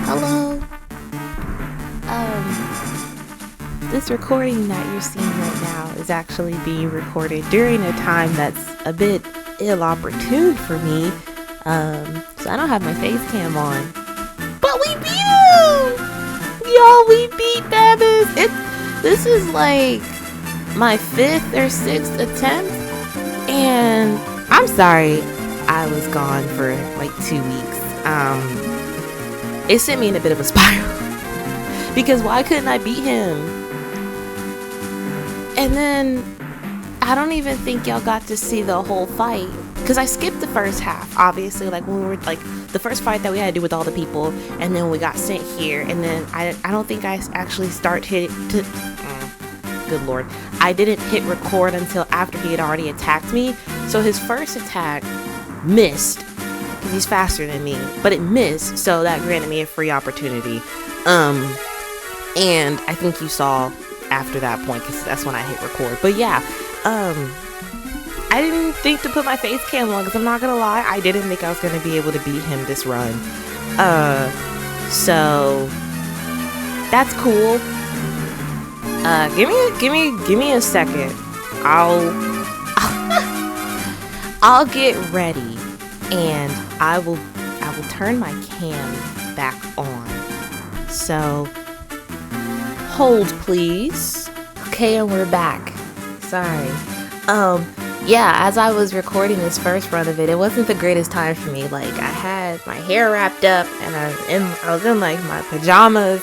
Hello. This recording that you're seeing right now is actually being recorded during a time that's a bit ill-opportune for me. So I don't have my face cam on. But we beat him! Y'all, we beat Babis! This is like my 5th or 6th attempt. And I'm sorry I was gone for like 2 weeks. It sent me in a bit of a spiral. Because why couldn't I beat him? And then I don't even think y'all got to see the whole fight. Because I skipped the first half, obviously, like when we were like the first fight that we had to do with all the people, and then we got sent here, and then I don't think I actually good lord. I didn't hit record until after he had already attacked me. So his first attack missed. Because he's faster than me, but it missed, so that granted me a free opportunity. And I think you saw after that point, because that's when I hit record. But yeah, I didn't think to put my face cam on, because I'm not gonna lie, I didn't think I was gonna be able to beat him this run. So that's cool. Give me a second. I'll get ready. And I will turn my cam back on. So hold please. Okay, and we're back. Sorry. Yeah, as I was recording this first run of it, it wasn't the greatest time for me. Like, I had my hair wrapped up and I was in like my pajamas,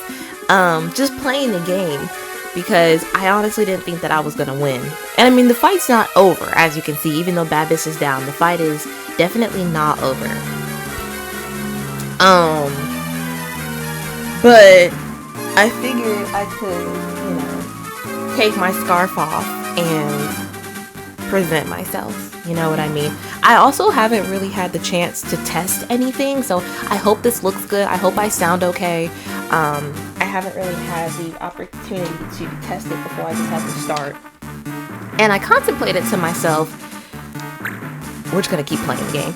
just playing the game. Because I honestly didn't think that I was gonna win. And I mean, the fight's not over, as you can see. Even though Babis is down, the fight is definitely not over. But I figured I could, take my scarf off and present myself. You know what I mean? I also haven't really had the chance to test anything, so I hope this looks good. I hope I sound okay. I haven't really had the opportunity to test it before. I just had to start. And I contemplated to myself, we're just gonna keep playing the game.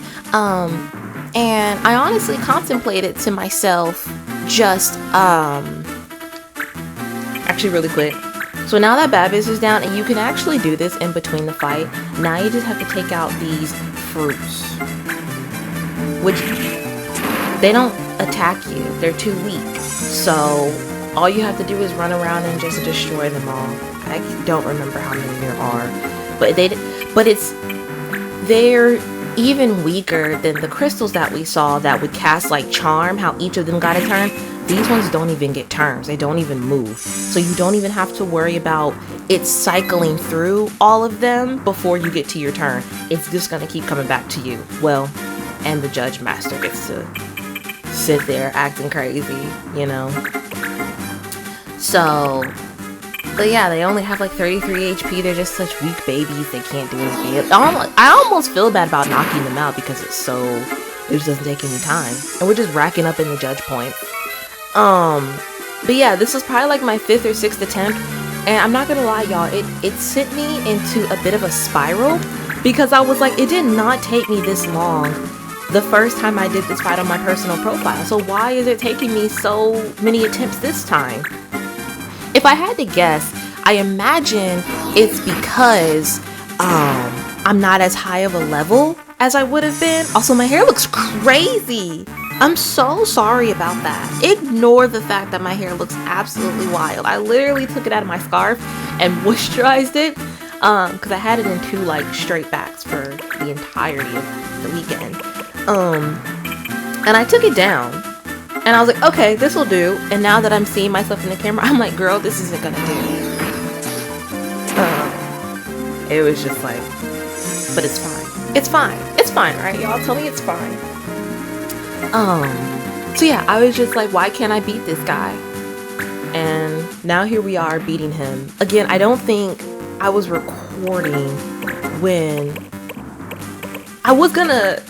And I honestly contemplated to myself just, actually really quick. So now that Babis is down, and you can actually do this in between the fight, now you just have to take out these fruits. Which, they don't attack you. They're too weak. So all you have to do is run around and just destroy them all. I don't remember how many there are. They're even weaker than the crystals that we saw that would cast like charm, how each of them got a turn. These ones don't even get turns. They don't even move. So you don't even have to worry about it cycling through all of them before you get to your turn. It's just going to keep coming back to you. Well, and the Judge Master gets to sit there acting crazy, So, but yeah, they only have like 33 HP. They're just such weak babies. They can't do anything. I almost feel bad about knocking them out because it just doesn't take any time. And we're just racking up in the judge points. But yeah, this is probably like my 5th or 6th attempt. And I'm not gonna lie, y'all, it sent me into a bit of a spiral because I was like, it did not take me this long the first time I did this fight on my personal profile. So why is it taking me so many attempts this time? If I had to guess, I imagine it's because I'm not as high of a level as I would have been. Also, my hair looks crazy. I'm so sorry about that. Ignore the fact that my hair looks absolutely wild. I literally took it out of my scarf and moisturized it because I had it in 2 like straight backs for the entirety of the weekend. And I took it down and I was like, okay, this will do. And now that I'm seeing myself in the camera, I'm like, girl, this isn't gonna do. It was just like, but it's fine. It's fine. It's fine, right? Y'all tell me it's fine. So yeah, I was just like, why can't I beat this guy? And now here we are beating him. Again, I don't think I was recording when I was gonna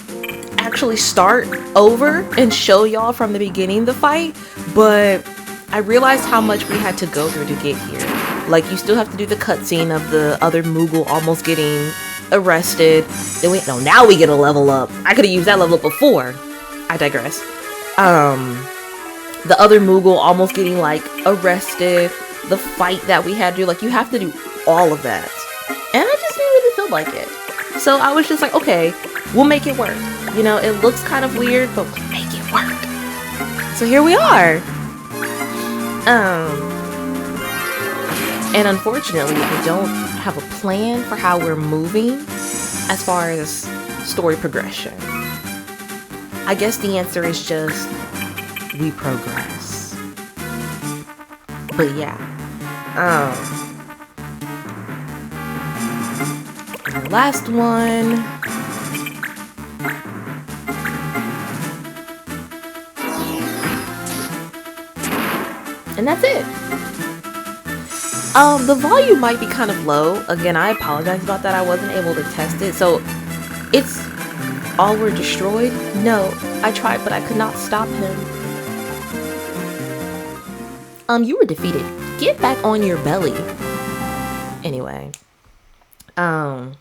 actually start over and show y'all from the beginning the fight, but I realized how much we had to go through to get here. Like, you still have to do the cutscene of the other Moogle almost getting arrested. Then now we get a level up. I could have used that level up before. I digress. the other Moogle almost getting like arrested, the fight that we had to do, like you have to do all of that. And I just didn't really feel like it. So I was just like, okay, we'll make it work. You know, it looks kind of weird, but we'll make it work. So here we are. And unfortunately, I don't have a plan for how we're moving as far as story progression. I guess the answer is just we progress. But yeah. The last one. And that's it. The volume might be kind of low. Again, I apologize about that. I wasn't able to test it. So, it's all were destroyed? No, I tried, but I could not stop him. You were defeated. Get back on your belly. Anyway, I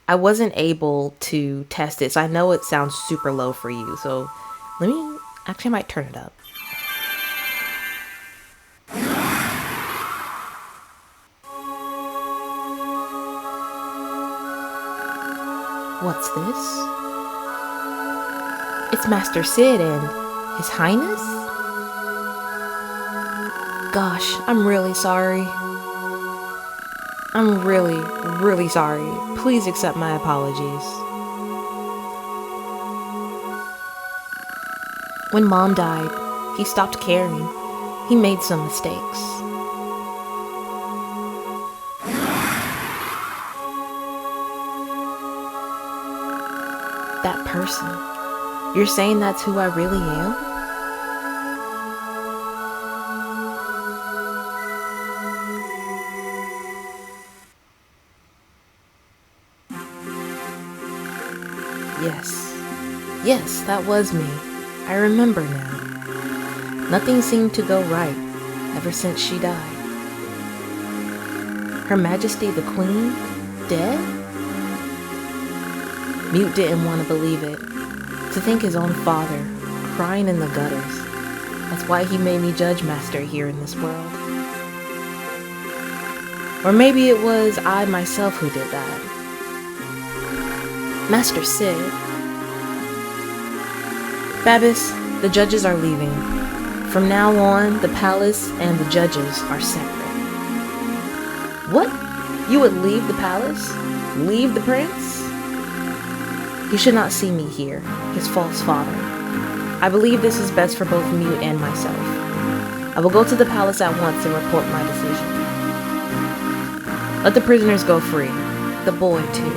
wasn't able to test it, so I know it sounds super low for you. So, I might turn it up. What's this? It's Master Sid and His Highness? Gosh, I'm really sorry. I'm really, really sorry. Please accept my apologies. When Mom died, he stopped caring. He made some mistakes. That person. You're saying that's who I really am? Yes. Yes, that was me. I remember now. Nothing seemed to go right ever since she died. Her Majesty the Queen? Dead? Mute didn't want to believe it. To think his own father, crying in the gutters. That's why he made me Judge Master here in this world. Or maybe it was I myself who did that. Master Sid. Babis, the judges are leaving. From now on, the palace and the judges are separate. What? You would leave the palace? Leave the prince? He should not see me here, his false father. I believe this is best for both Mute and myself. I will go to the palace at once and report my decision. Let the prisoners go free. The boy, too.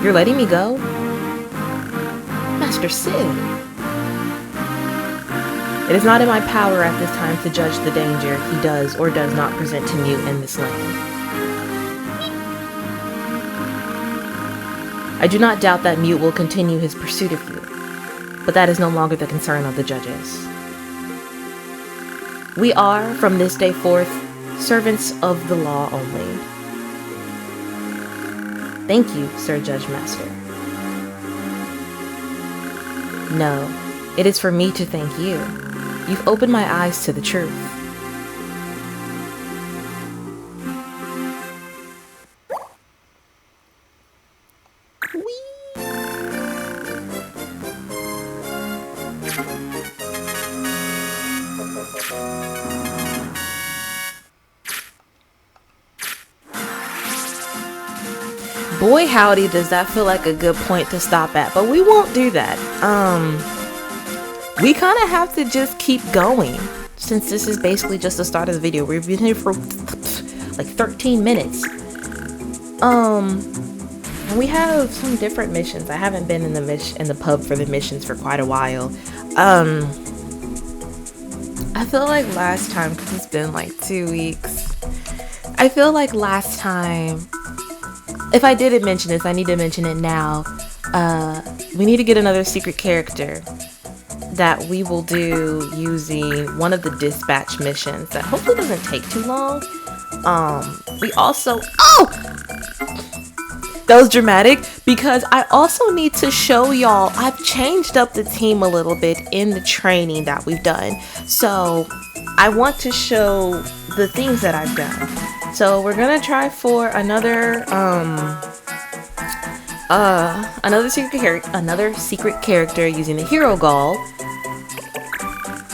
You're letting me go? Master Sid. It is not in my power at this time to judge the danger he does or does not present to Mute in this land. I do not doubt that Mute will continue his pursuit of you, but that is no longer the concern of the judges. We are, from this day forth, servants of the law only. Thank you, Sir Judge Master. No, it is for me to thank you. You've opened my eyes to the truth. Boy howdy, does that feel like a good point to stop at, but we won't do that. We kind of have to just keep going, since this is basically just the start of the video. We've been here for like 13 minutes. And we have some different missions. I haven't been in the pub for the missions for quite a while. I feel like last time, because it's been like 2 weeks, I feel like last time, if I didn't mention this, I need to mention it now. We need to get another secret character that we will do using one of the dispatch missions that hopefully doesn't take too long. We also, That was dramatic because I also need to show y'all I've changed up the team a little bit in the training that we've done. So I want to show the things that I've done. So we're gonna try for another secret character using the hero gall,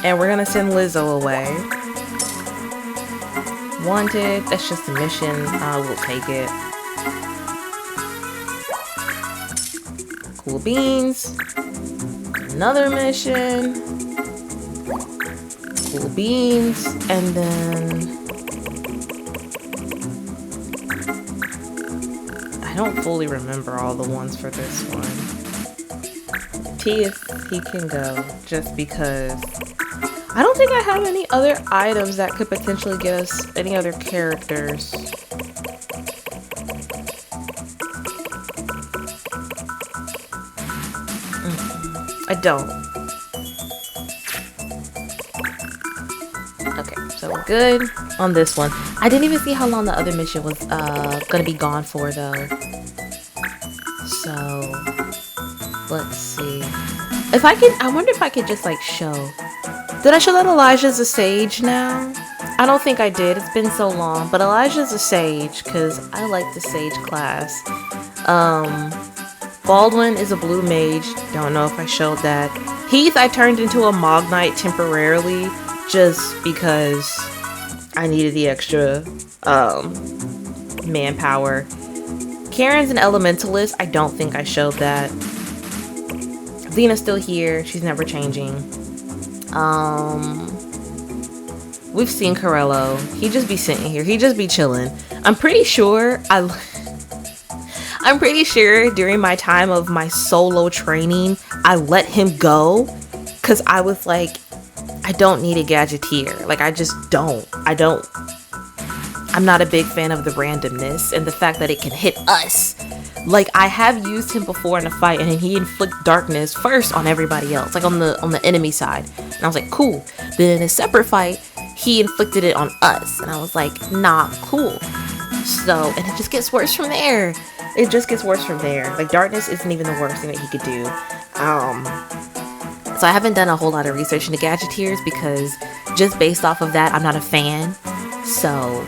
and we're gonna send Lizzo away. Wanted, that's just a mission. We'll take it. Cool beans. Another mission. Cool beans. And then I don't fully remember all the ones for this one. He can go just because I don't think I have any other items that could potentially get us any other characters. I don't. Okay, so we're good on this one. I didn't even see how long the other mission was gonna be gone for though. So let's see. If I can, I wonder if I could just like show. Did I show that Elijah's a sage now? I don't think I did. It's been so long. But Elijah's a sage because I like the sage class. Baldwin is a blue mage. Don't know if I showed that. Heath, I turned into a Mog Knight temporarily just because I needed the extra manpower. Karen's an elementalist. I don't think I showed that. Zena's still here. She's never changing. We've seen Corello. He just be sitting here. He just be chilling. I'm pretty sure during my time of my solo training, I let him go because I was like, I don't need a gadgeteer. Like, I just don't. I'm not a big fan of the randomness and the fact that it can hit us. Like, I have used him before in a fight and he inflict darkness first on everybody else, like on the enemy side. And I was like, cool. Then in a separate fight, he inflicted it on us. And I was like, nah, cool. So, and it just gets worse from there. It just gets worse from there. Like, darkness isn't even the worst thing that he could do. So I haven't done a whole lot of research into gadgeteers because just based off of that, I'm not a fan. So,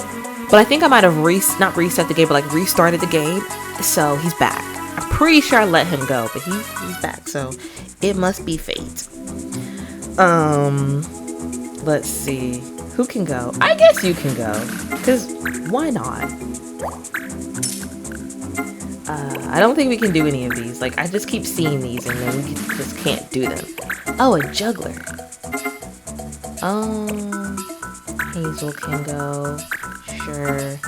but I think I might have not reset the game, but like restarted the game. So he's back. I'm pretty sure I let him go, but he's back. So it must be fate. Let's see. Who can go? I guess you can go. Because why not? I don't think we can do any of these. Like, I just keep seeing these and then we just can't do them. Oh, a juggler. Hazel can go. Sure.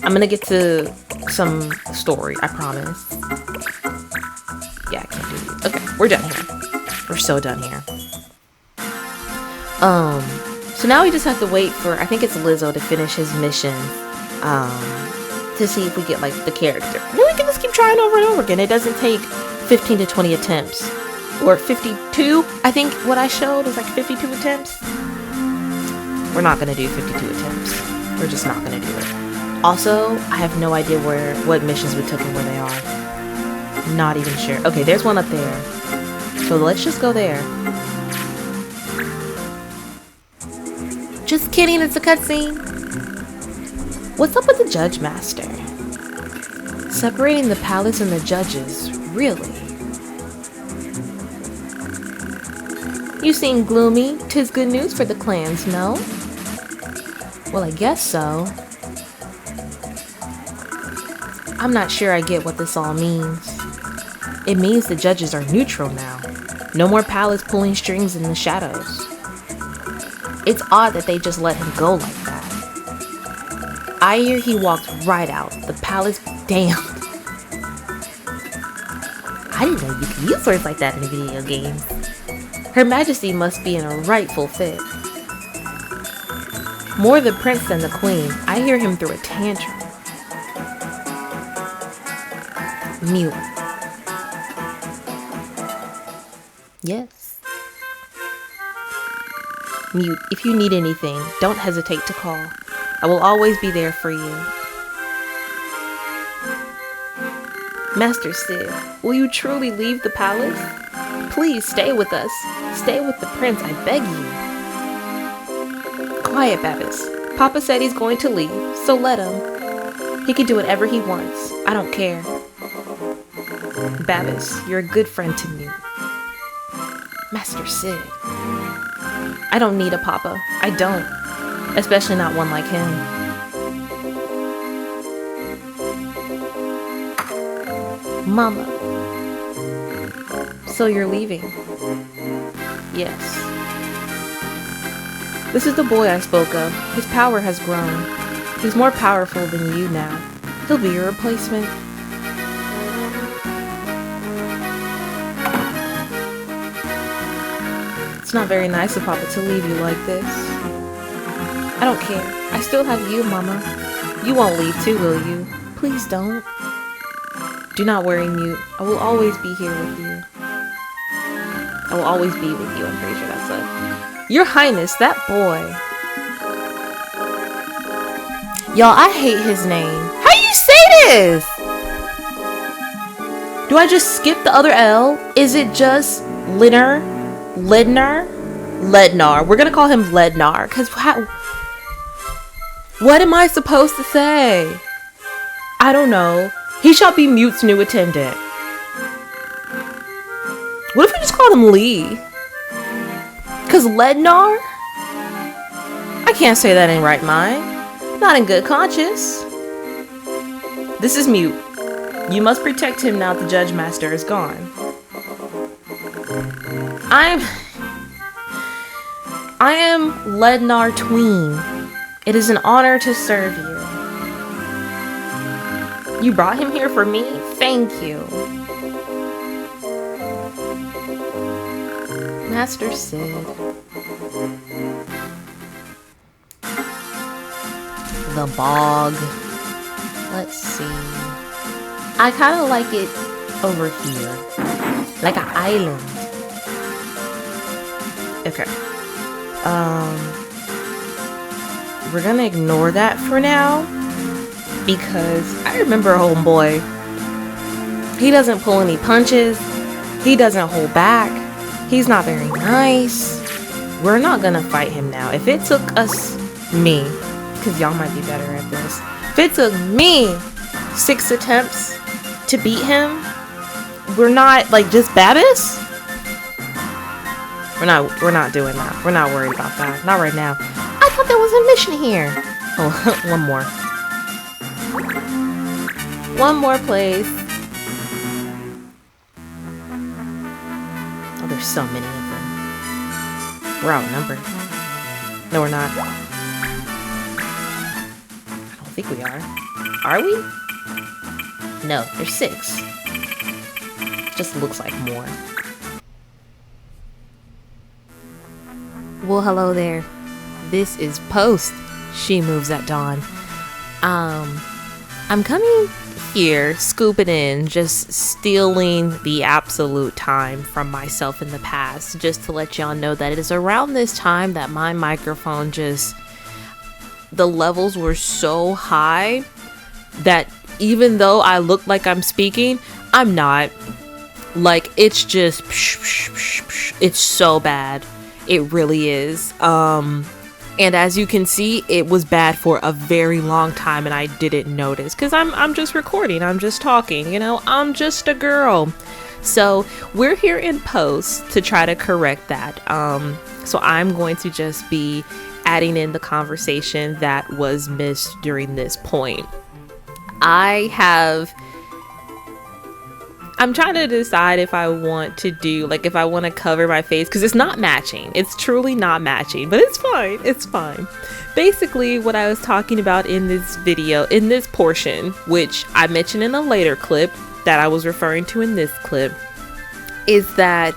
I'm gonna get to some story, I promise. Yeah, I can't do these. Okay, we're done here. We're so done here. So now we just have to wait for, I think it's Lizzo to finish his mission, to see if we get, like, the character. And then we can just keep trying over and over again. It doesn't take 15 to 20 attempts. Or 52, I think what I showed was like 52 attempts. We're not gonna do 52 attempts. We're just not gonna do it. Also, I have no idea what missions we took and where they are. Not even sure. Okay, there's one up there. So let's just go there. Just kidding, it's a cutscene. What's up with the Judge Master? Separating the palace and the judges, really? You seem gloomy. 'Tis good news for the clans, no? Well, I guess so. I'm not sure I get what this all means. It means the judges are neutral now. No more palace pulling strings in the shadows. It's odd that they just let him go like that. I hear he walked right out. The palace damned. I didn't know you could use words like that in video games. Her Majesty must be in a rightful fit. More the prince than the queen. I hear him through a tantrum. Mute. Yes. Mute. If you need anything, don't hesitate to call. I will always be there for you. Master Sid, will you truly leave the palace? Please stay with us. Stay with the prince, I beg you. Quiet, Babis. Papa said he's going to leave, so let him. He can do whatever he wants. I don't care. Babis, you're a good friend to me. Master Sid. I don't need a papa. I don't. Especially not one like him. Mama. So you're leaving? Yes. This is the boy I spoke of. His power has grown. He's more powerful than you now. He'll be your replacement. It's not very nice of Papa to leave you like this. I don't care. I still have you, Mama. You won't leave too, will you? Please don't. Do not worry, Mute. I will always be here with you. I will always be with you. I'm pretty sure that's it. Your Highness, that boy. Y'all, I hate his name. How do you say this? Do I just skip the other L? Is it just Lednar? We're gonna call him Lednar. Cause what am I supposed to say? I don't know. He shall be Mute's new attendant. What if we just called him Lee? Cause Lednar? I can't say that in right mind. Not in good conscience. This is Mute. You must protect him now the Judge Master is gone. I am Lednar Tween. It is an honor to serve you. You brought him here for me? Thank you. Master Sid. The bog. Let's see. I kind of like it over here. Like an island. Okay. We're gonna ignore that for now. Because I remember homeboy. He doesn't pull any punches. He doesn't hold back. He's not very nice. We're not gonna fight him now. If it took me, because y'all might be better at this. If it took me 6 attempts to beat him, we're not like just Babis. We're not doing that. We're not worried about that. Not right now. I thought there was a mission here. Oh, one more. One more place. Oh, there's so many of them. We're outnumbered. No, we're not. I don't think we are. Are we? No, there's 6. Just looks like more. Well, hello there. This is Post. She moves at dawn. I'm coming here, scooping in, just stealing the absolute time from myself in the past, just to let y'all know that it is around this time that my microphone the levels were so high that even though I look like I'm speaking, I'm not. Like, it's just, it's so bad. It really is. And as you can see, it was bad for a very long time and I didn't notice because I'm just recording. I'm just talking, you know, I'm just a girl. So we're here in post to try to correct that. So I'm going to just be adding in the conversation that was missed during this point. I'm trying to decide if I want to do, like, if I want to cover my face, because it's not matching. It's truly not matching, but it's fine. It's fine. Basically, what I was talking about in this video, in this portion, which I mentioned in a later clip that I was referring to in this clip, is that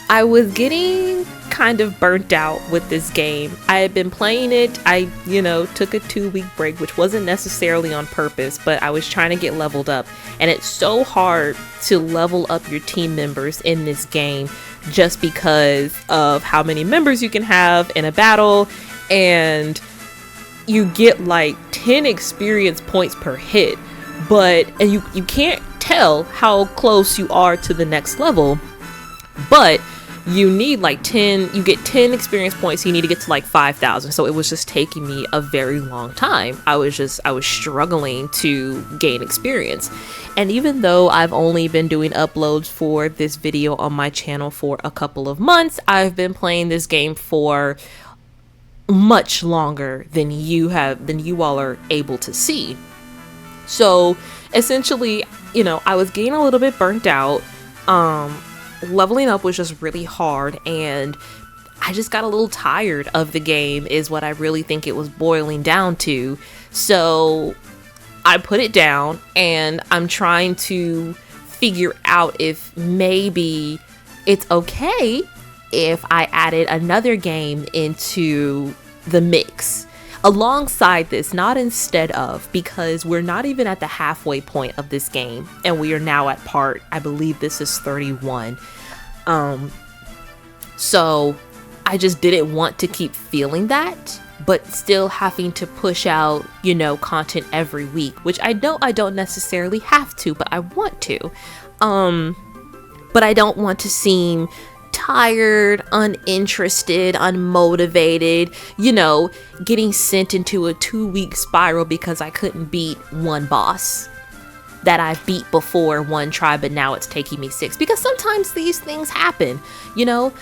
I was getting kind of burnt out with this game. I had been playing it. I, took a 2-week break, which wasn't necessarily on purpose, but I was trying to get leveled up. And it's so hard to level up your team members in this game just because of how many members you can have in a battle. And you get like 10 experience points per hit, and you can't tell how close you are to the next level, but you need like 10, you get 10 experience points, you need to get to like 5,000. So it was just taking me a very long time. I was struggling to gain experience. And even though I've only been doing uploads for this video on my channel for a couple of months, I've been playing this game for much longer than you all are able to see. So essentially, you know, I was getting a little bit burnt out. Leveling up was just really hard, and I just got a little tired of the game is what I really think it was boiling down to. So I put it down, and I'm trying to figure out if maybe it's okay if I added another game into the mix alongside this, not instead of, because we're not even at the halfway point of this game, and we are now at part, I believe this is 31. So I just didn't want to keep feeling that, but still having to push out, you know, content every week, which I know I don't necessarily have to, but I want to. But I don't want to seem tired, uninterested, unmotivated, you know, getting sent into a 2-week spiral because I couldn't beat one boss that I've beat before one try, but now it's taking me 6, because sometimes these things happen, you know.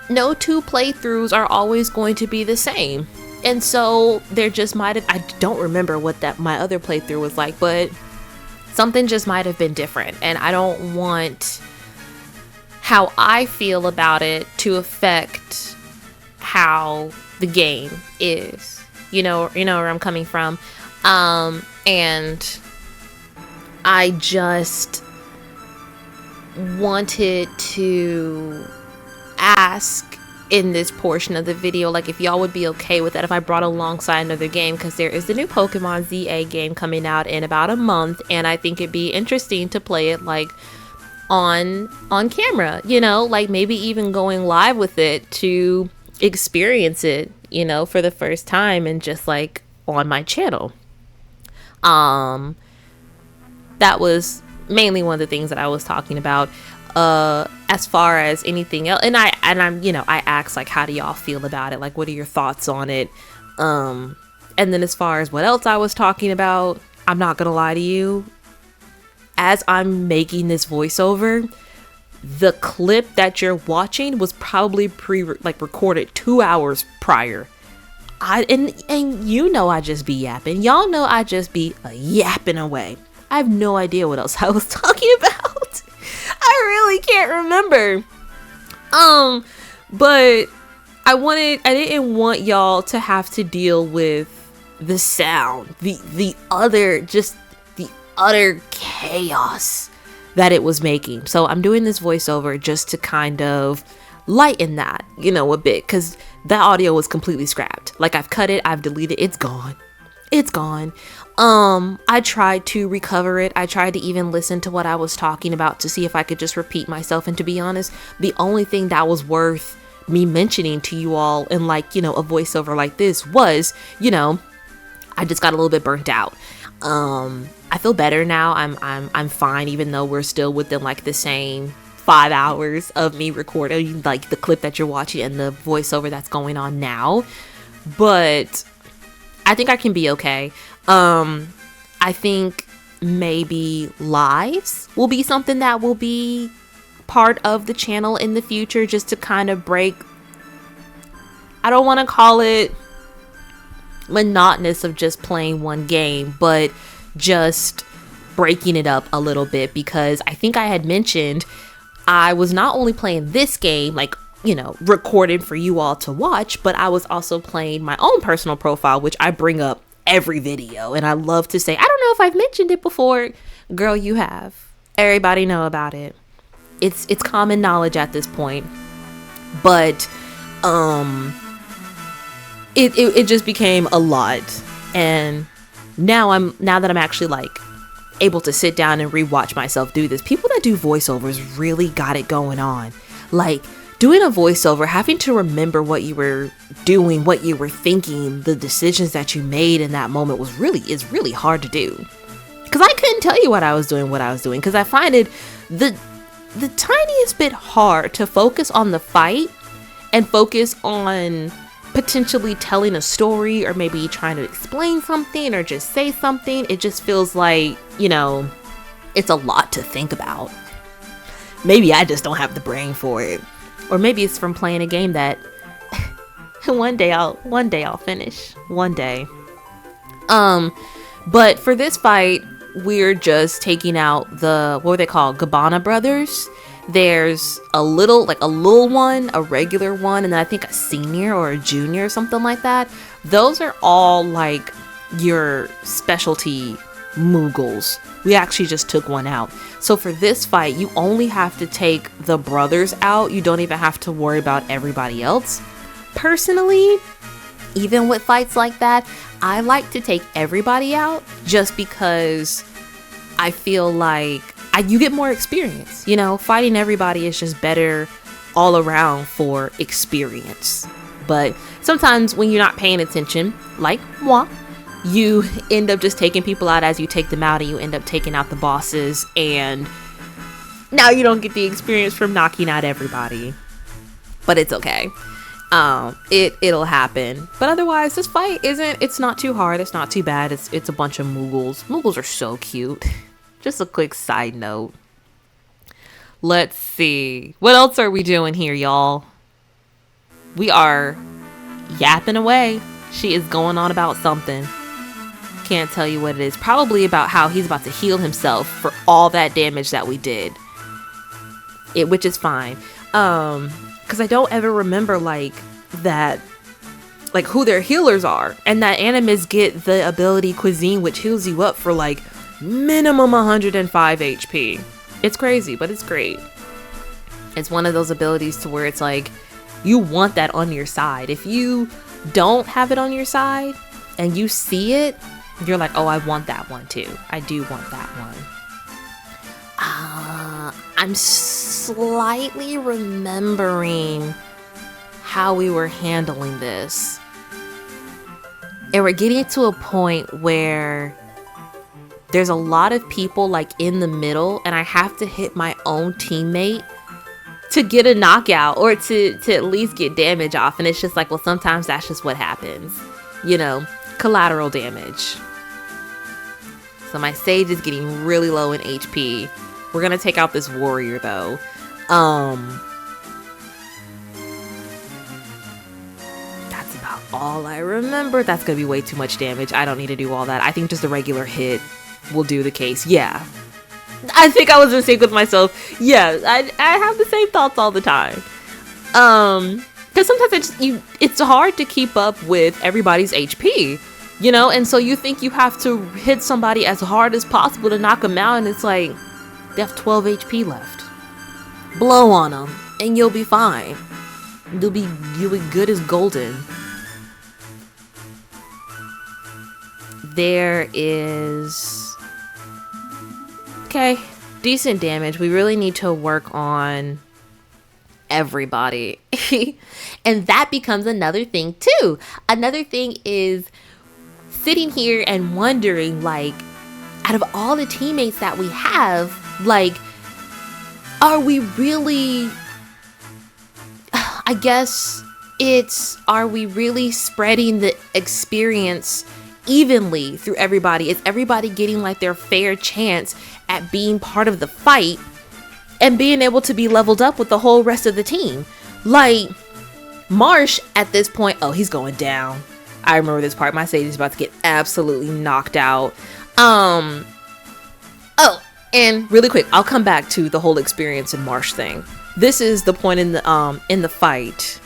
No 2 playthroughs are always going to be the same, and so there just might have, I don't remember what that my other playthrough was like, but something just might have been different, and I don't want how I feel about it to affect how the game is, you know where I'm coming from. And I just wanted to ask in this portion of the video, like, if y'all would be okay with that if I brought alongside another game, because there is the new Pokemon ZA game coming out in about a month, and I think it'd be interesting to play it like on camera, you know, like maybe even going live with it to experience it, you know, for the first time, and just like on my channel. That was mainly one of the things that I was talking about. As far as anything else, and I'm, you know, I asked like, how do y'all feel about it? Like, what are your thoughts on it? And then as far as what else I was talking about, I'm not gonna lie to you, as I'm making this voiceover, the clip that you're watching was probably recorded 2 hours prior. And you know, I just be yapping. Y'all know I just be yapping away. I have no idea what else I was talking about. I really can't remember. But I didn't want y'all to have to deal with the sound, the utter chaos that it was making. So I'm doing this voiceover just to kind of lighten that, you know, a bit, because that audio was completely scrapped. Like, I've cut it, I've deleted it, it's gone. I tried to recover it. I tried to even listen to what I was talking about to see if I could just repeat myself. And to be honest, the only thing that was worth me mentioning to you all in, like, you know, a voiceover like this was, you know, I just got a little bit burnt out. I feel better now. I'm fine, even though we're still within like the same 5 hours of me recording like the clip that you're watching and the voiceover that's going on now. But I think I can be okay. I think maybe lives will be something that will be part of the channel in the future, just to kind of break, I don't want to call it monotonous of just playing one game, but just breaking it up a little bit, because I think I had mentioned I was not only playing this game, like, you know, recorded for you all to watch, but I was also playing my own personal profile, which I bring up every video, and I love to say, I don't know if I've mentioned it before. Girl, you have. Everybody know about it. It's common knowledge at this point. But it just became a lot, and now that I'm actually like able to sit down and rewatch myself do this, people that do voiceovers really got it going on. Like, doing a voiceover, having to remember what you were doing, what you were thinking, the decisions that you made in that moment is really hard to do. because I couldn't tell you what I was doing because I find it the tiniest bit hard to focus on the fight and focus on potentially telling a story or maybe trying to explain something or just say something. It just feels like, it's a lot to think about. Maybe I just don't have the brain for it. Or maybe it's from playing a game that one day I'll finish. One day. But for this fight, we're just taking out what are they called? Gabbana brothers. There's a little one, a regular one, and then I think a senior or a junior or something like that. Those are all like your specialty Moogles. We actually just took one out. So for this fight, you only have to take the brothers out. You don't even have to worry about everybody else. Personally, even with fights like that, I like to take everybody out just because I feel like you get more experience. Fighting everybody is just better all around for experience. But sometimes when you're not paying attention, like moi, you end up just taking people out as you take them out, and you end up taking out the bosses, and now you don't get the experience from knocking out everybody. But it's okay. It'll happen. But otherwise, this fight it's not too hard. It's not too bad. It's a bunch of Moogles. Moogles are so cute. Just a quick side note. Let's see. What else are we doing here, y'all? We are yapping away. She is going on about something. Can't tell you what it is. Probably about how he's about to heal himself for all that damage that we did. Which is fine. Because I don't ever remember that, who their healers are, and that Animus get the ability Cuisine, which heals you up for minimum 105 HP. It's crazy, but it's great. It's one of those abilities to where it's you want that on your side. If you don't have it on your side and you see it, you're like, oh, I want that one too. I do want that one. I'm slightly remembering how we were handling this. And we're getting to a point where there's a lot of people in the middle, and I have to hit my own teammate to get a knockout or to at least get damage off. And it's just well, sometimes that's just what happens. Collateral damage. So my Sage is getting really low in HP. We're gonna take out this warrior though. That's about all I remember. That's gonna be way too much damage. I don't need to do all that. I think just a regular hit will do the case. Yeah. I think I was in sync with myself. Yeah, I have the same thoughts all the time. Because sometimes it's hard to keep up with everybody's HP. And so you think you have to hit somebody as hard as possible to knock them out, and it's they have 12 HP left. Blow on them, and you'll be fine. You'll be good as golden. There is... Okay, decent damage. We really need to work on everybody. And that becomes another thing too. Another thing is sitting here and wondering, out of all the teammates that we have, are we really, are we really spreading the experience evenly through everybody? Is everybody getting their fair chance at being part of the fight and being able to be leveled up with the whole rest of the team? Marsh at this point, oh, he's going down. I remember this part. My Sage is about to get absolutely knocked out. Oh, and really quick, I'll come back to the whole experience and Marsh thing. This is the point in the fight.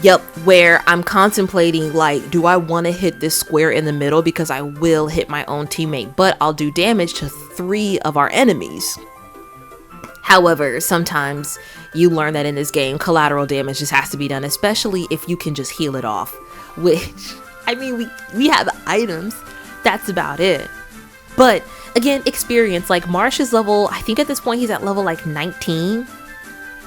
Yep, where I'm contemplating, do I want to hit this square in the middle? Because I will hit my own teammate, but I'll do damage to 3 of our enemies. However, sometimes you learn that in this game, collateral damage just has to be done, especially if you can just heal it off. Which, we have items. That's about it. But, again, experience. Marsh is level, I think at this point he's at level 19.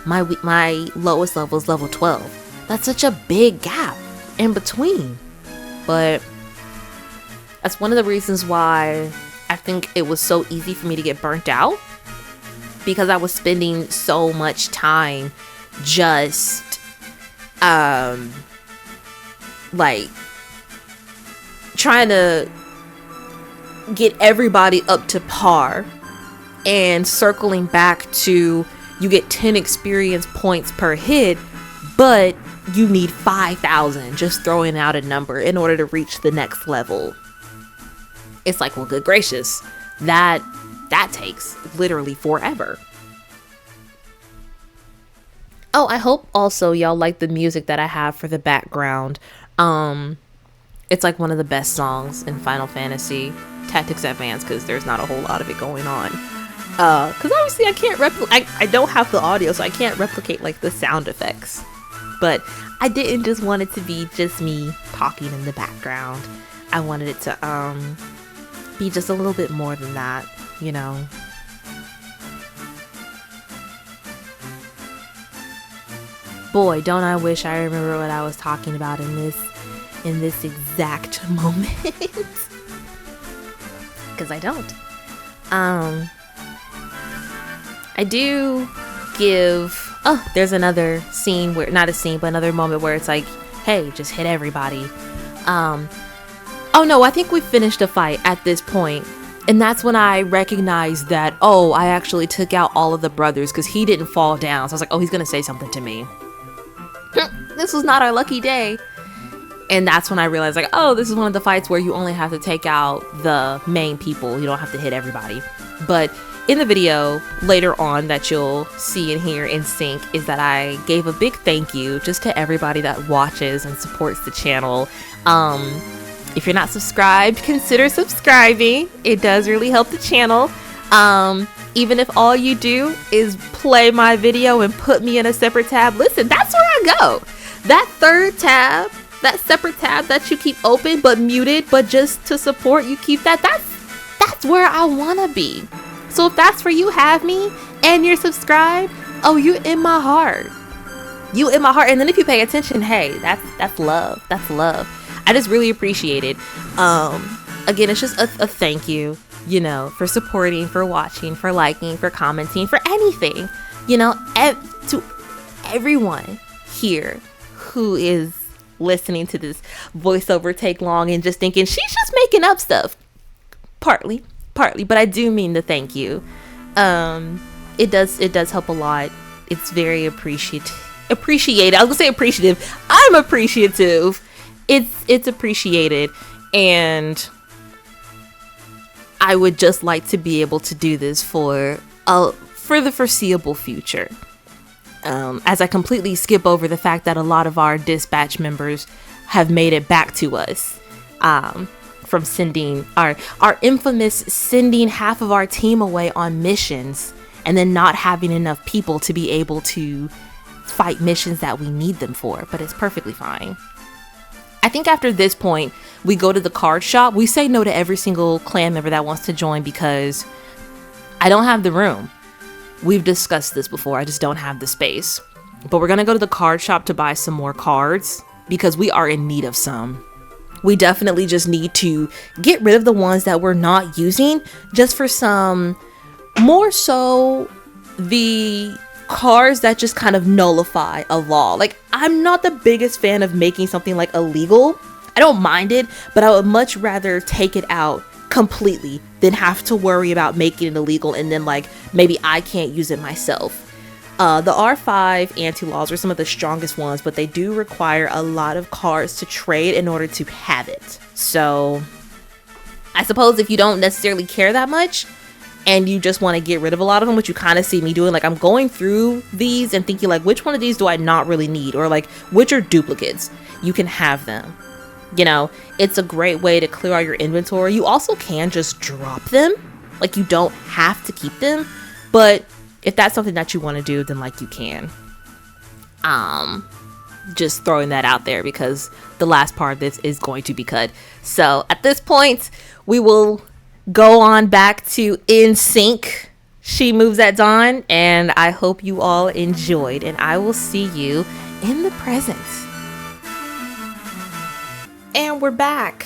My lowest level is level 12. That's such a big gap in between. But That's one of the reasons why I think it was so easy for me to get burnt out, because I was spending so much time just like trying to get everybody up to par and circling back to you get 10 experience points per hit, but you need 5,000, just throwing out a number, in order to reach the next level. It's like, well, good gracious, that takes literally forever. Oh, I hope also y'all like the music that I have for the background. It's like one of the best songs in Final Fantasy Tactics Advance, because there's not a whole lot of it going on. Because obviously I can't I don't have the audio, so I can't replicate like the sound effects. But I didn't just want it to be just me talking in the background. I wanted it to be just a little bit more than that, you know. Boy, don't I wish I remember what I was talking about in this exact moment. Because I don't. I do give... Oh, there's another scene where... Not a scene, but another moment where it's like, hey, just hit everybody. Oh no, I think we finished a fight at this point. And that's when I recognized that, oh, I actually took out all of the brothers because he didn't fall down. So I was like, oh, he's going to say something to me. This was not our lucky day. And that's when I realized, like, oh, this is one of the fights where you only have to take out the main people. You don't have to hit everybody. But in the video later on that you'll see and hear in sync is that I gave a big thank you just to everybody that watches and supports the channel. If you're not subscribed, consider subscribing. It does really help the channel. Even if all you do is play my video and put me in a separate tab, listen, that's where I go. That third tab, that separate tab that you keep open but muted, but just to support, you keep that. That's where I want to be. So if that's where you have me and you're subscribed, oh, you in my heart. You in my heart. And then if you pay attention, hey, that's love. That's love. I just really appreciate it. Again, it's just a thank you, you know, for supporting, for watching, for liking, for commenting, for anything, you know, to everyone here who is listening to this voiceover take long and just thinking she's just making up stuff. Partly, but I do mean the thank you. It does help a lot. It's very appreciated. I was gonna say appreciative. I'm appreciative. It's appreciated, and I would just like to be able to do this for the foreseeable future. As I completely skip over the fact that a lot of our dispatch members have made it back to us from sending our infamous sending half of our team away on missions and then not having enough people to be able to fight missions that we need them for, but it's perfectly fine. I think after this point, we go to the card shop. We say no to every single clan member that wants to join because I don't have the room. We've discussed this before. I just don't have the space. But we're going to go to the card shop to buy some more cards because we are in need of some. We definitely just need to get rid of the ones that we're not using just for some more so the cards that just kind of nullify a law. Like, I'm not the biggest fan of making something like illegal. I don't mind it, but I would much rather take it out completely than have to worry about making it illegal and then like maybe I can't use it myself. The R5 anti-laws are some of the strongest ones, but they do require a lot of cards to trade in order to have it. So I suppose if you don't necessarily care that much and you just want to get rid of a lot of them, which you kind of see me doing, like I'm going through these and thinking like, which one of these do I not really need? Or like, which are duplicates? You can have them. You know, it's a great way to clear out your inventory. You also can just drop them. Like, you don't have to keep them. But if that's something that you want to do, then like you can. Just throwing that out there because the last part of this is going to be cut. So at this point, we will go on back to In Sync. She Moves at Dawn. And I hope you all enjoyed. And I will see you in the present. And we're back.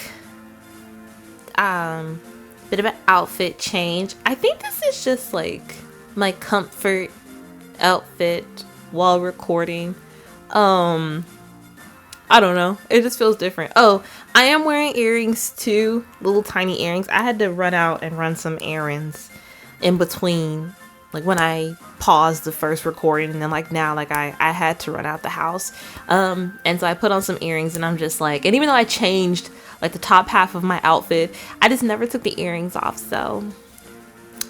bit of an outfit change. I think this is just like my comfort outfit while recording. I don't know. It just feels different. Oh, I am wearing earrings too. Little tiny earrings. I had to run out and run some errands in between. Like when I paused the first recording and then like now, like I had to run out the house. And so I put on some earrings and I'm just like, and even though I changed like the top half of my outfit, I just never took the earrings off. So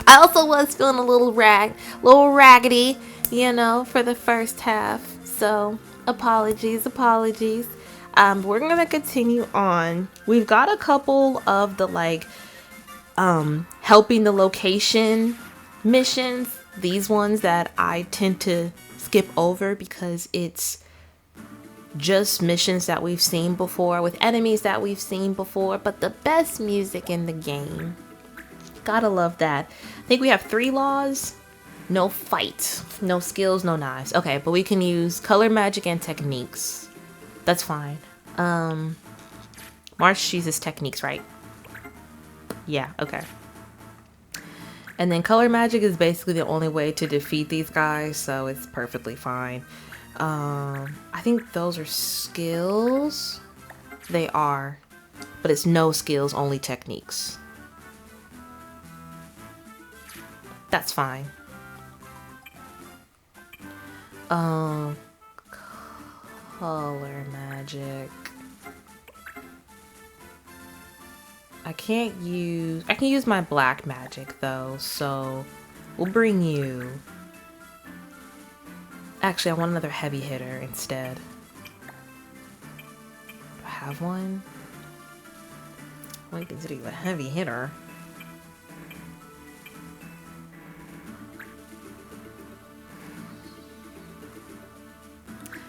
I also was feeling a little raggedy, you know, for the first half. So apologies. We're gonna continue on. We've got a couple of the like helping the location missions. These ones that I tend to skip over because it's just missions that we've seen before with enemies that we've seen before, but the best music in the game. Gotta love that. I think we have 3 laws. No fight, no skills, no knives. Okay, but we can use color magic and techniques. That's fine. March chooses techniques, right? Yeah, okay. And then color magic is basically the only way to defeat these guys, so it's perfectly fine. I think those are skills. They are, but it's no skills, only techniques. That's fine. Color magic. I can use my black magic though, so we'll bring you. Actually, I want another heavy hitter instead. Do I have one? I consider you a heavy hitter.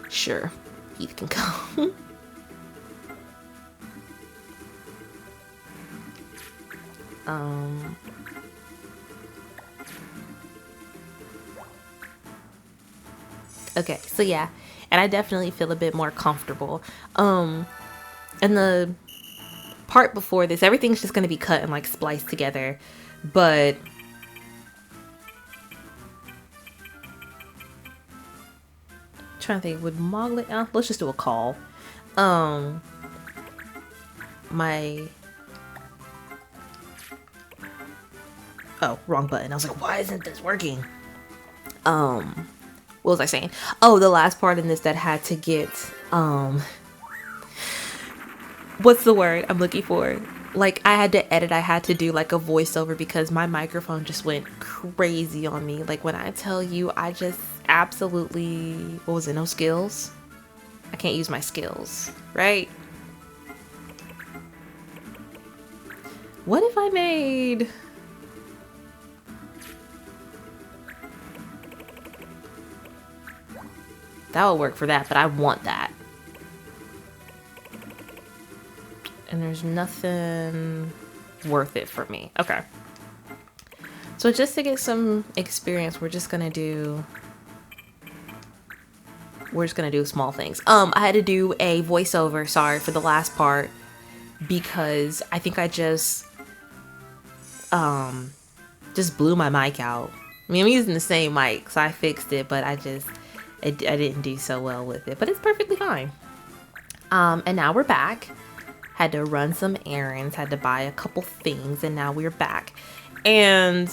Sure, Heath can go. Okay, so yeah, and I definitely feel a bit more comfortable. And the part before this, everything's just gonna be cut and like spliced together, but trying to think, would Moglet, let's just do a call. Oh, wrong button. I was like, why isn't this working? What was I saying? Oh, the last part in this that had to get, what's the word I'm looking for? Like, I had to edit, I had to do like a voiceover because my microphone just went crazy on me. Like, when I tell you, I just absolutely, what was it? No skills? I can't use my skills, right? What if I made... That would work for that, but I want that. And there's nothing worth it for me. Okay. So just to get some experience, we're just gonna do small things. I had to do a voiceover, sorry, for the last part because I think I just blew my mic out. I mean, I'm using the same mic, so I fixed it, but I didn't do so well with it, but it's perfectly fine. And now we're back. Had to run some errands, had to buy a couple things, and now we're back. And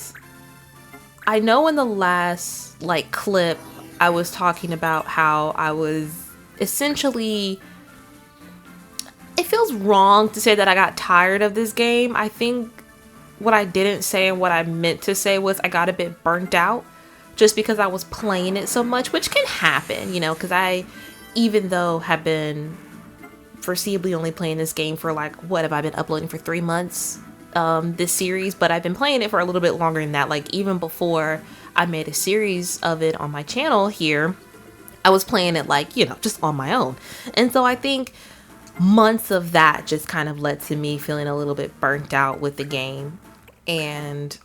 I know in the last like clip, I was talking about how I was essentially, it feels wrong to say that I got tired of this game. I think what I didn't say and what I meant to say was I got a bit burnt out just because I was playing it so much, which can happen, you know, because I, even though have been foreseeably only playing this game for like, what have I been uploading for 3 months, this series, but I've been playing it for a little bit longer than that. Like, even before I made a series of it on my channel here, I was playing it like, you know, just on my own. And so I think months of that just kind of led to me feeling a little bit burnt out with the game. And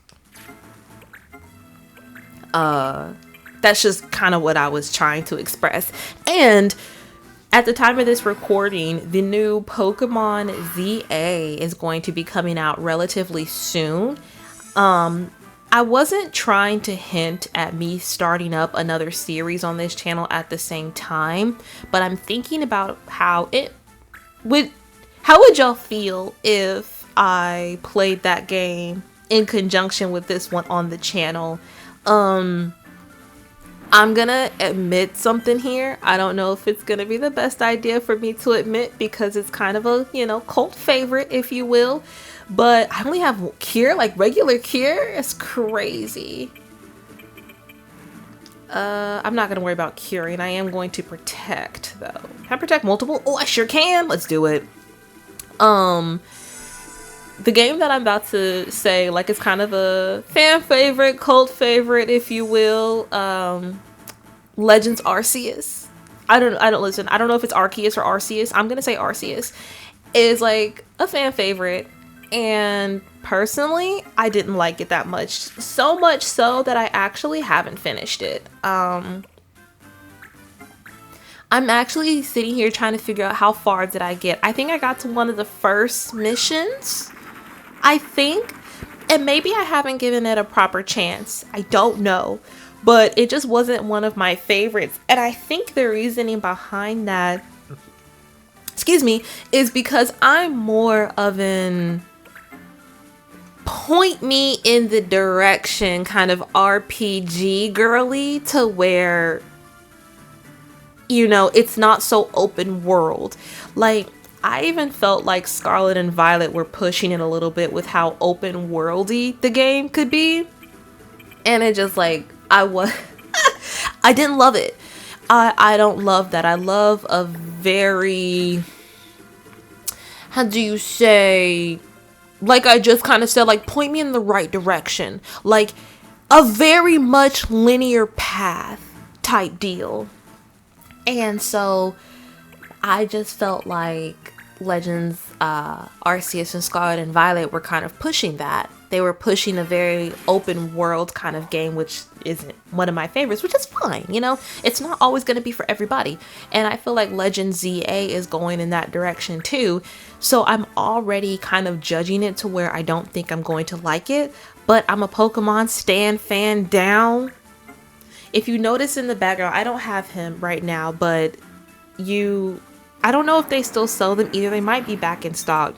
that's just kind of what I was trying to express. And At the time of this recording, the new Pokemon ZA is going to be coming out relatively soon. I wasn't trying to hint at me starting up another series on this channel at the same time, but I'm thinking about how would y'all feel if I played that game in conjunction with this one on the channel? I'm gonna admit something here. I don't know if it's gonna be the best idea for me to admit because it's kind of a, cult favorite, if you will. But I only have cure, like regular cure. It's crazy. I'm not gonna worry about curing. I am going to protect though. Can I protect multiple? Oh, I sure can. Let's do it. The game that I'm about to say, like, it's kind of a fan favorite, cult favorite, if you will. Legends Arceus. I don't listen. I don't know if it's Arceus or Arceus. I'm gonna say Arceus. Is like a fan favorite, and personally, I didn't like it that much. So much so that I actually haven't finished it. I'm actually sitting here trying to figure out how far did I get. I think I got to one of the first missions. I think, and maybe I haven't given it a proper chance. I don't know, but it just wasn't one of my favorites. And I think the reasoning behind that, is because I'm more of an point me in the direction kind of RPG girly, to where, it's not so open world. Like, I even felt like Scarlet and Violet were pushing it a little bit with how open worldy the game could be. And it just I didn't love it. I don't love that. I love a very, how do you say, like I just kind of said, like, point me in the right direction. Like a very much linear path type deal. And so I just felt like Legends Arceus and Scarlet and Violet were kind of pushing that. They were pushing a very open world kind of game, which isn't one of my favorites, which is fine. It's not always going to be for everybody. And I feel like Legends ZA is going in that direction too. So I'm already kind of judging it to where I don't think I'm going to like it. But I'm a Pokemon stan fan down. If you notice in the background, I don't have him right now, but I don't know if they still sell them either. They might be back in stock.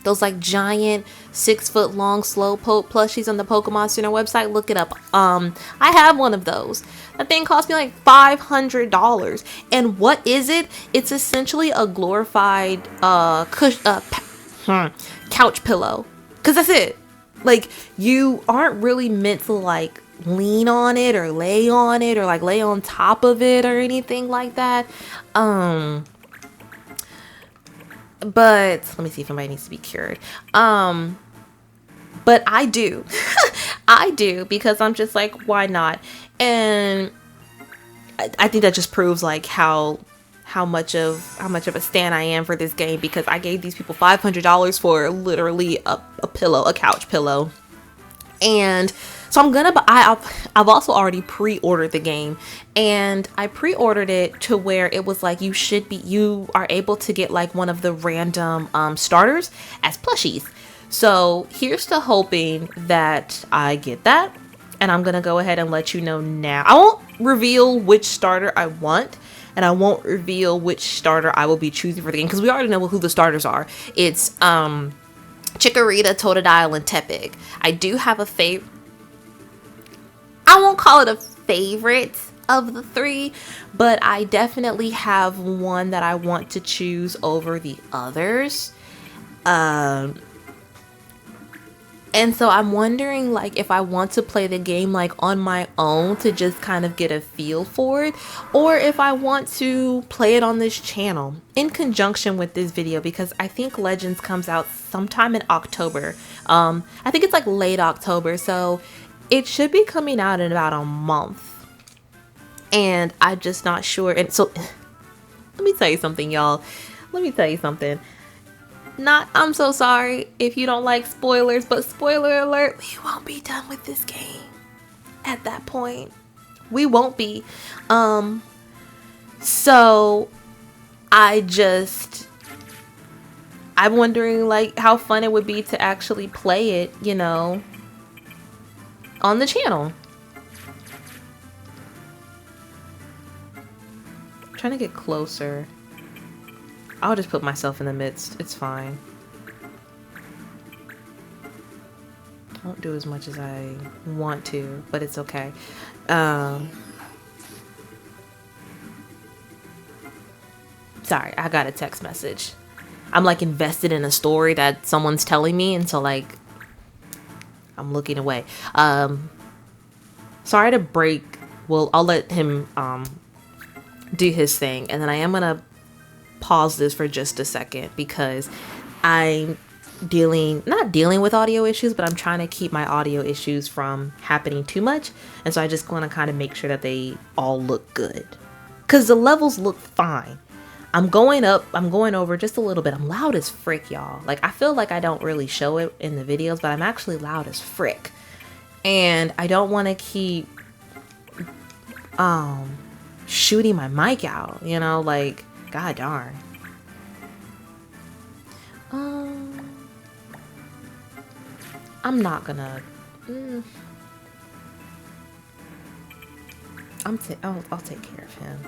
Those like giant 6-foot long Slowpoke plushies on the Pokemon Center website. Look it up. I have one of those. That thing cost me like $500. And what is it? It's essentially a glorified couch pillow. Cause that's it. Like, you aren't really meant to like lean on it or lay on it or like lay on top of it or anything like that. But let me see if anybody needs to be cured. But I do. I do, because I'm just like, why not? And I think that just proves like how much of a stan I am for this game, because I gave these people $500 for literally a pillow, a couch pillow. And so I've also already pre-ordered the game, and I pre-ordered it to where it was like you are able to get like one of the random starters as plushies. So here's to hoping that I get that, and I'm gonna go ahead and let you know now. I won't reveal which starter I want, and I won't reveal which starter I will be choosing for the game, because we already know who the starters are. It's Chikorita, Totodile, and Tepig. I do have a favorite. I won't call it a favorite of the three, but I definitely have one that I want to choose over the others. And so I'm wondering like if I want to play the game like on my own to just kind of get a feel for it, or if I want to play it on this channel in conjunction with this video, because I think Legends comes out sometime in October. I think it's like late October, so it should be coming out in about a month. And I'm just not sure. And so let me tell you something, y'all. Let me tell you something. I'm so sorry if you don't like spoilers, but spoiler alert, we won't be done with this game at that point. We won't be. So I'm wondering like how fun it would be to actually play it, you know, on the channel. I'm trying to get closer. I'll just put myself in the midst. It's fine. I won't do as much as I want to, but it's okay. Sorry, I got a text message. I'm like invested in a story that someone's telling me, and so like I'm looking away. Sorry to break. Well, I'll let him do his thing, and then I am gonna pause this for just a second because I'm not dealing with audio issues, but I'm trying to keep my audio issues from happening too much, and so I just want to kind of make sure that they all look good because the levels look fine. I'm going over just a little bit. I'm loud as frick, y'all. Like, I feel like I don't really show it in the videos, but I'm actually loud as frick. And I don't want to keep shooting my mic out, you know, like, god darn. I'm not gonna I'll take care of him.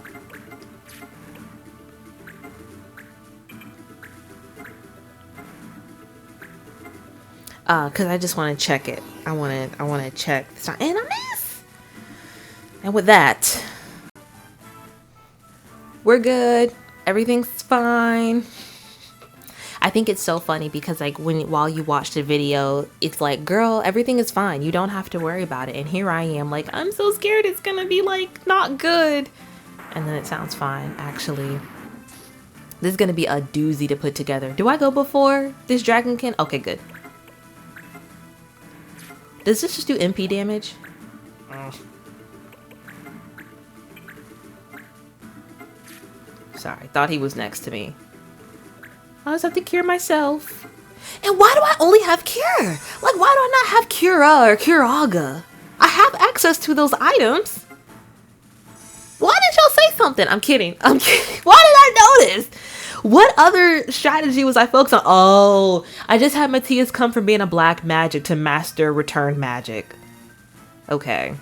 Cause I just want to check it. I want to check this time, and I miss. And with that, we're good. Everything's fine. I think it's so funny because like while you watch the video, it's like, girl, everything is fine. You don't have to worry about it. And here I am, like, I'm so scared it's gonna be like not good. And then it sounds fine. Actually, this is gonna be a doozy to put together. Do I go before this dragonkin? Okay, good. Does this just do MP damage? Sorry, thought he was next to me. I just have to cure myself. And why do I only have cure? Like, why do I not have Cura or Curaga? I have access to those items. Why didn't y'all say something? I'm kidding. Why did I notice? What other strategy was I focused on? Oh, I just had Matthias come from being a black magic to master return magic. Okay.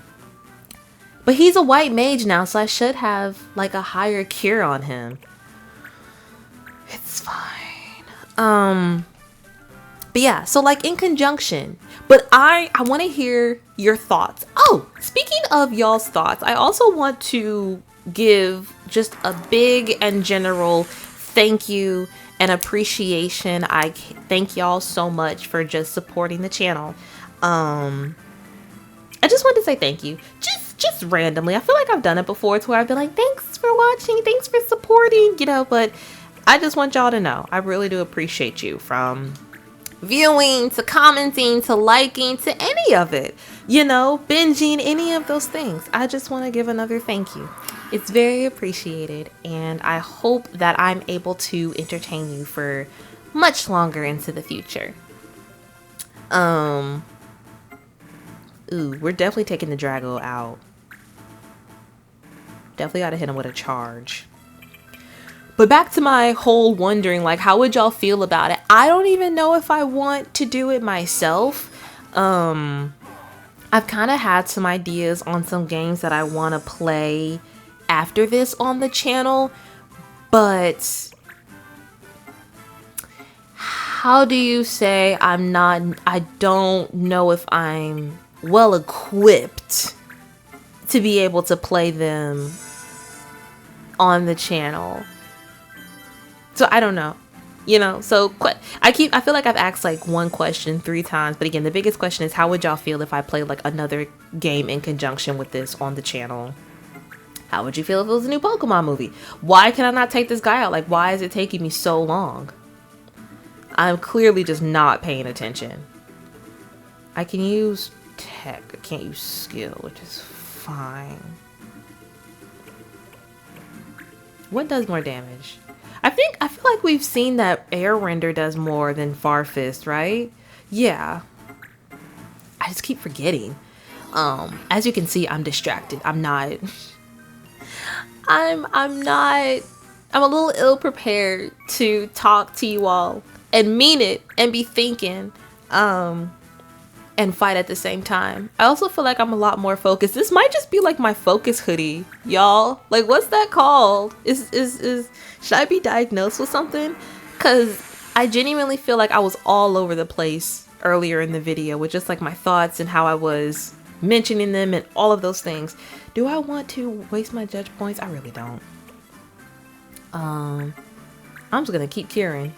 But he's a white mage now, so I should have like a higher cure on him. It's fine. But yeah, so like in conjunction, but I want to hear your thoughts. Oh, speaking of y'all's thoughts, I also want to give just a big and general thank you and appreciation. I thank y'all so much for just supporting the channel. I just wanted to say thank you. Just randomly. I feel like I've done it before to where I've been like, thanks for watching, thanks for supporting, you know, but I just want y'all to know I really do appreciate you, from viewing to commenting to liking to any of it, you know, binging, any of those things. I just want to give another thank you. It's very appreciated, and I hope that I'm able to entertain you for much longer into the future. Ooh, we're definitely taking the Drago out. Definitely gotta hit him with a charge. But back to my whole wondering, like, how would y'all feel about it? I don't even know if I want to do it myself. I've kind of had some ideas on some games that I want to play after this on the channel, but how do you say I don't know if I'm well equipped to be able to play them on the channel. So I don't know, you know, so I feel like I've asked like one question 3 times, but again, the biggest question is, how would y'all feel if I played like another game in conjunction with this on the channel? How would you feel if it was a new Pokemon movie? Why can I not take this guy out? Like, why is it taking me so long? I'm clearly just not paying attention. I can use tech, I can't use skill, which is fine. What does more damage? I feel like we've seen that Air Render does more than Farfist, right? Yeah. I just keep forgetting. As you can see, I'm distracted. I'm not I'm a little ill prepared to talk to you all and mean it and be thinking and fight at the same time. I also feel like I'm a lot more focused. This might just be like my focus hoodie, y'all. Like, what's that called? Is should I be diagnosed with something? Cause I genuinely feel like I was all over the place earlier in the video with just like my thoughts and how I was mentioning them and all of those things. Do I want to waste my judge points? I really don't. I'm just gonna keep curing.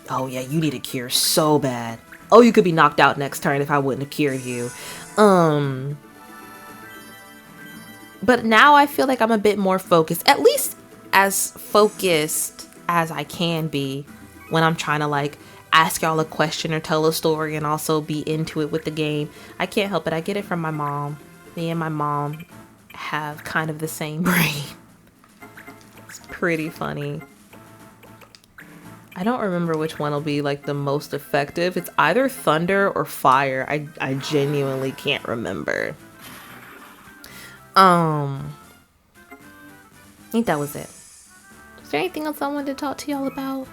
Oh yeah, you need a cure so bad. Oh, you could be knocked out next turn if I wouldn't have cured you. But now I feel like I'm a bit more focused, at least as focused as I can be when I'm trying to like ask y'all a question or tell a story and also be into it with the game. I can't help it. I get it from my mom. Me and my mom have kind of the same brain. It's pretty funny. I don't remember which one will be like the most effective. It's either thunder or fire. I genuinely can't remember. I think that was it. Is there anything else I wanted to talk to y'all about?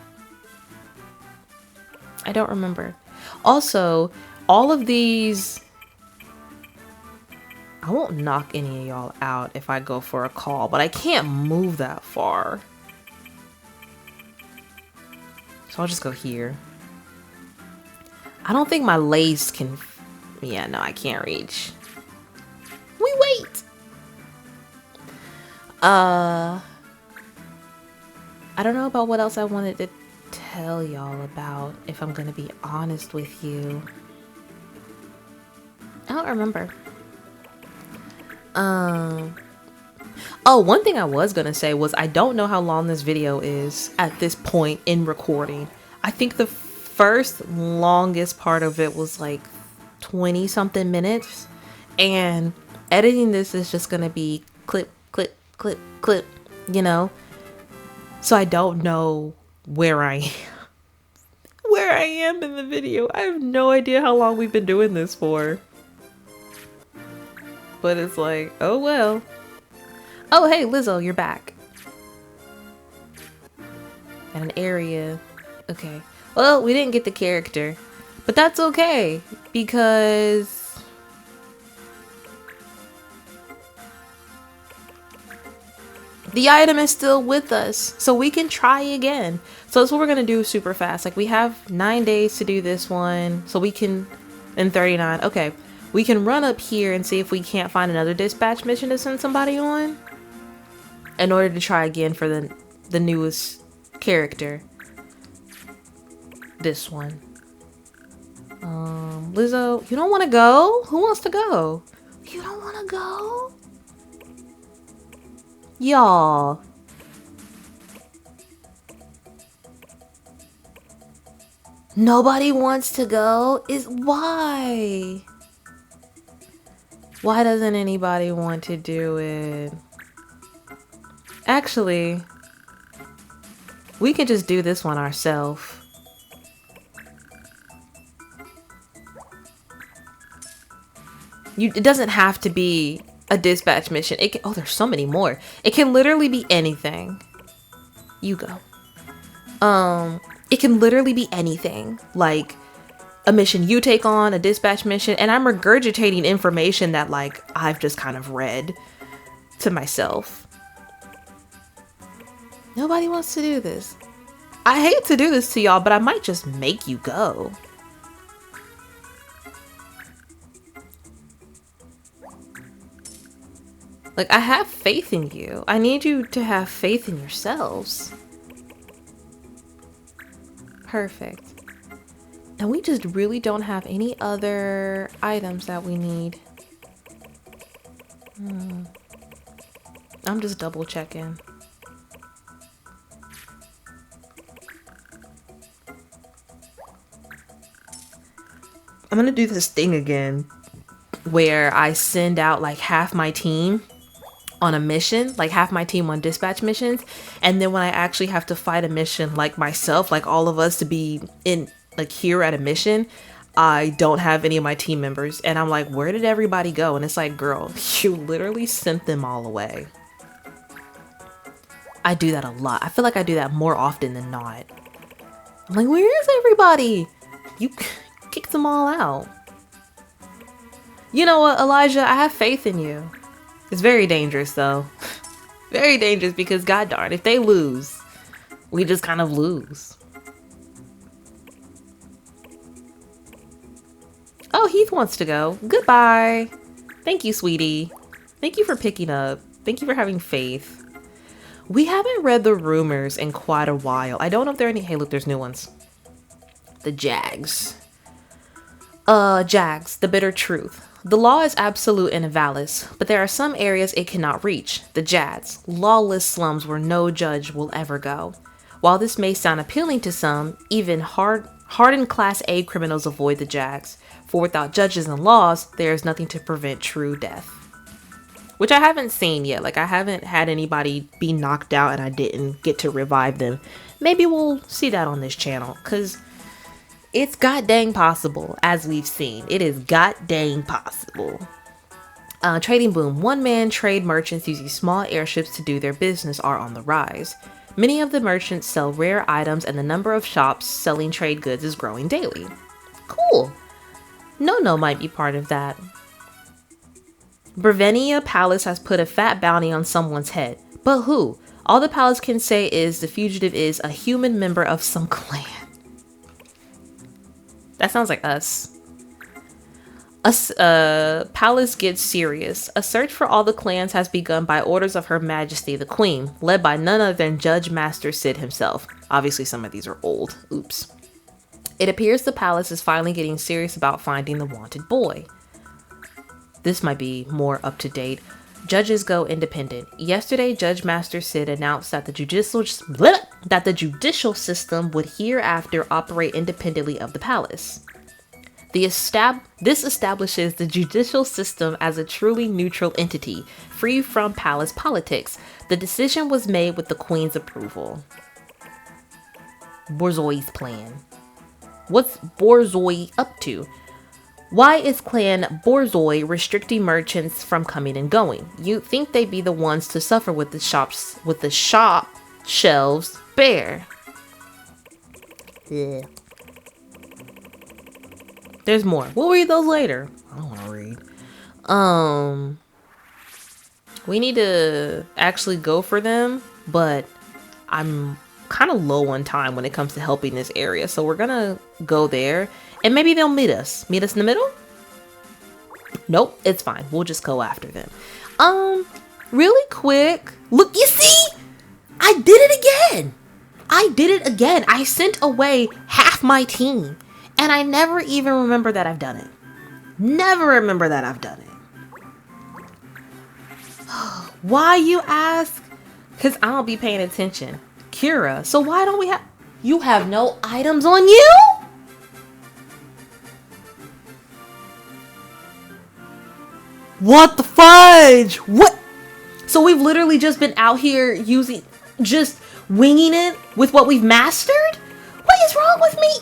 I don't remember. Also, all of these, I won't knock any of y'all out if I go for a call, but I can't move that far. So I'll just go here. I don't think my lace can, yeah, no, I can't reach. We wait. I don't know about what else I wanted to tell y'all about, if I'm gonna be honest with you. I don't remember. Oh, one thing I was gonna say was I don't know how long this video is at this point in recording. I think the first longest part of it was like 20 something minutes, and editing this is just gonna be clip, clip, clip, clip, you know? So I don't know where I am in the video. I have no idea how long we've been doing this for. But it's like, oh well. Oh, hey, Lizzo, you're back. At an area. Okay. Well, we didn't get the character. But that's okay. Because the item is still with us. So we can try again. So that's what we're going to do super fast. Like, we have 9 days to do this one. So we can, in 39. Okay. We can run up here and see if we can't find another dispatch mission to send somebody on, in order to try again for the newest character. This one. Lizzo, you don't want to go? Who wants to go? You don't want to go? Y'all. Nobody wants to go? Why? Why doesn't anybody want to do it? Actually, we can just do this one ourselves. It doesn't have to be a dispatch mission. It can, oh, there's so many more. It can literally be anything. You go. It can literally be anything. Like a mission you take on, a dispatch mission, and I'm regurgitating information that like I've just kind of read to myself. Nobody wants to do this. I hate to do this to y'all, but I might just make you go. Like, I have faith in you. I need you to have faith in yourselves. Perfect. And we just really don't have any other items that we need. I'm just double checking. I'm gonna do this thing again where I send out like half my team on a mission, like half my team on dispatch missions, and then when I actually have to fight a mission like myself, like all of us to be in like here at a mission, I don't have any of my team members, and I'm like, where did everybody go? And it's like, girl, you literally sent them all away. I do that a lot. I feel like I do that more often than not. I'm like, where is everybody? You kicked them all out. You know what, Elijah? I have faith in you. It's very dangerous, though. Very dangerous because, god darn, if they lose, we just kind of lose. Oh, Heath wants to go. Goodbye. Thank you, sweetie. Thank you for picking up. Thank you for having faith. We haven't read the rumors in quite a while. I don't know if there are any. Hey, look, there's new ones. The Jags. Jags, the bitter truth. The law is absolute in Avalis, but there are some areas it cannot reach. The Jags, lawless slums where no judge will ever go. While this may sound appealing to some, even hardened Class A criminals avoid the Jags, for without judges and laws, there is nothing to prevent true death. Which I haven't seen yet. Like, I haven't had anybody be knocked out and I didn't get to revive them. Maybe we'll see that on this channel, because it's god dang possible, as we've seen. It is god dang possible. Trading boom. One-man trade merchants using small airships to do their business are on the rise. Many of the merchants sell rare items and the number of shops selling trade goods is growing daily. Cool. No might be part of that. Brevenia Palace has put a fat bounty on someone's head. But who? All the palace can say is the fugitive is a human member of some clan. That sounds like us. Palace gets serious. A search for all the clans has begun by orders of Her Majesty the Queen, led by none other than Judge Master Sid himself. Obviously, some of these are old. Oops. It appears the palace is finally getting serious about finding the wanted boy. This might be more up to date. Judges go independent. Yesterday, Judge Master Sid announced that the judicial system would hereafter operate independently of the palace. This establishes the judicial system as a truly neutral entity, free from palace politics. The decision was made with the Queen's approval. Borzoi's plan. What's Borzoi up to? Why is Clan Borzoi restricting merchants from coming and going? You'd think they'd be the ones to suffer with the shop shelves bare. Yeah. There's more. We'll read those later. I don't want to read. We need to actually go for them, but I'm kind of low on time when it comes to helping this area. So we're gonna go there and maybe they'll meet us. Meet us in the middle? Nope, it's fine. We'll just go after them. Really quick. Look, you see? I did it again. I sent away half my team and I never even remember that I've done it. Why, you ask? Because I don't be paying attention. Kira, so why don't we have... You have no items on you? What the fudge? What? So we've literally just been out here just winging it with what we've mastered? What is wrong with me?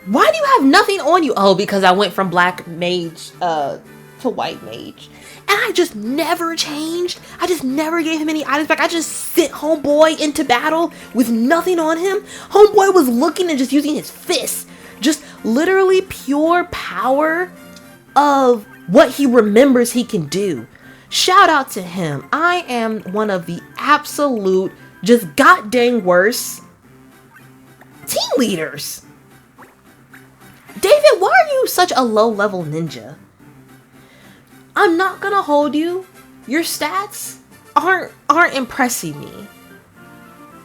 Why do you have nothing on you? Oh, because I went from black mage to white mage. And I just never changed. I just never gave him any items back. I just sent homeboy into battle with nothing on him. Homeboy was looking and just using his fists. Just literally pure power of what he remembers he can do. Shout out to him. I am one of the absolute just god dang worst team leaders. David, why are you such a low level ninja? I'm not gonna hold you. Your stats aren't impressing me.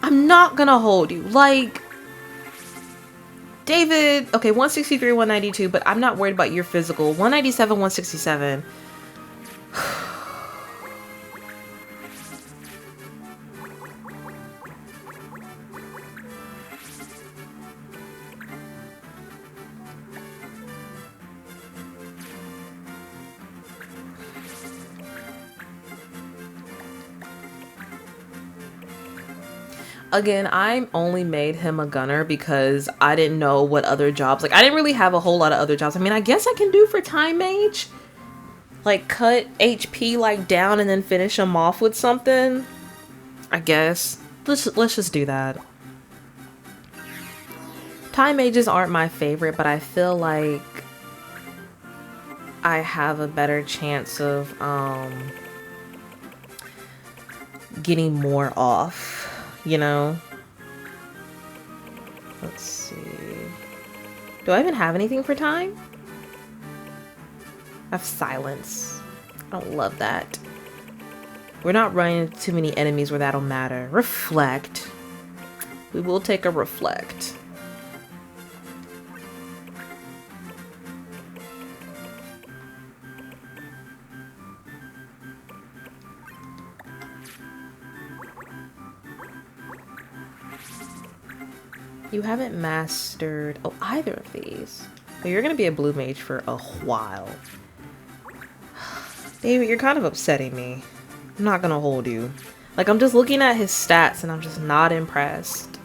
I'm not gonna hold you. Like, David, okay, 163, 192, but I'm not worried about your physical. 197, 167. Again, I only made him a gunner because I didn't know what other jobs, like I didn't really have a whole lot of other jobs. I mean, I guess I can do for time mage, like cut HP like down and then finish him off with something. I guess. Let's just do that. Time mages aren't my favorite, but I feel like I have a better chance of getting more off, you know? Let's see. Do I even have anything for time? I have silence. I don't love that. We're not running into too many enemies where that'll matter. Reflect. We will take a reflect. You haven't mastered either of these. But you're gonna be a blue mage for a while. David, you're kind of upsetting me. I'm not gonna hold you. Like, I'm just looking at his stats and I'm just not impressed.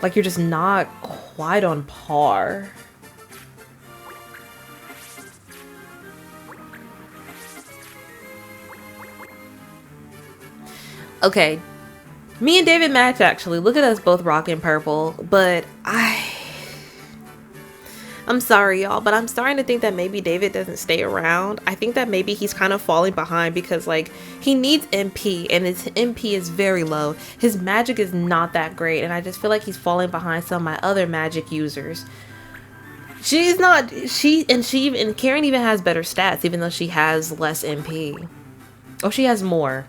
Like, you're just not quite on par. Okay. Me and David match, actually. Look at us both rocking purple. But I'm sorry, y'all, but I'm starting to think that maybe David doesn't stay around. I think that maybe he's kind of falling behind because, like, he needs MP, and his MP is very low. His magic is not that great, and I just feel like he's falling behind some of my other magic users. And Karen even has better stats, even though she has less MP. Oh, she has more.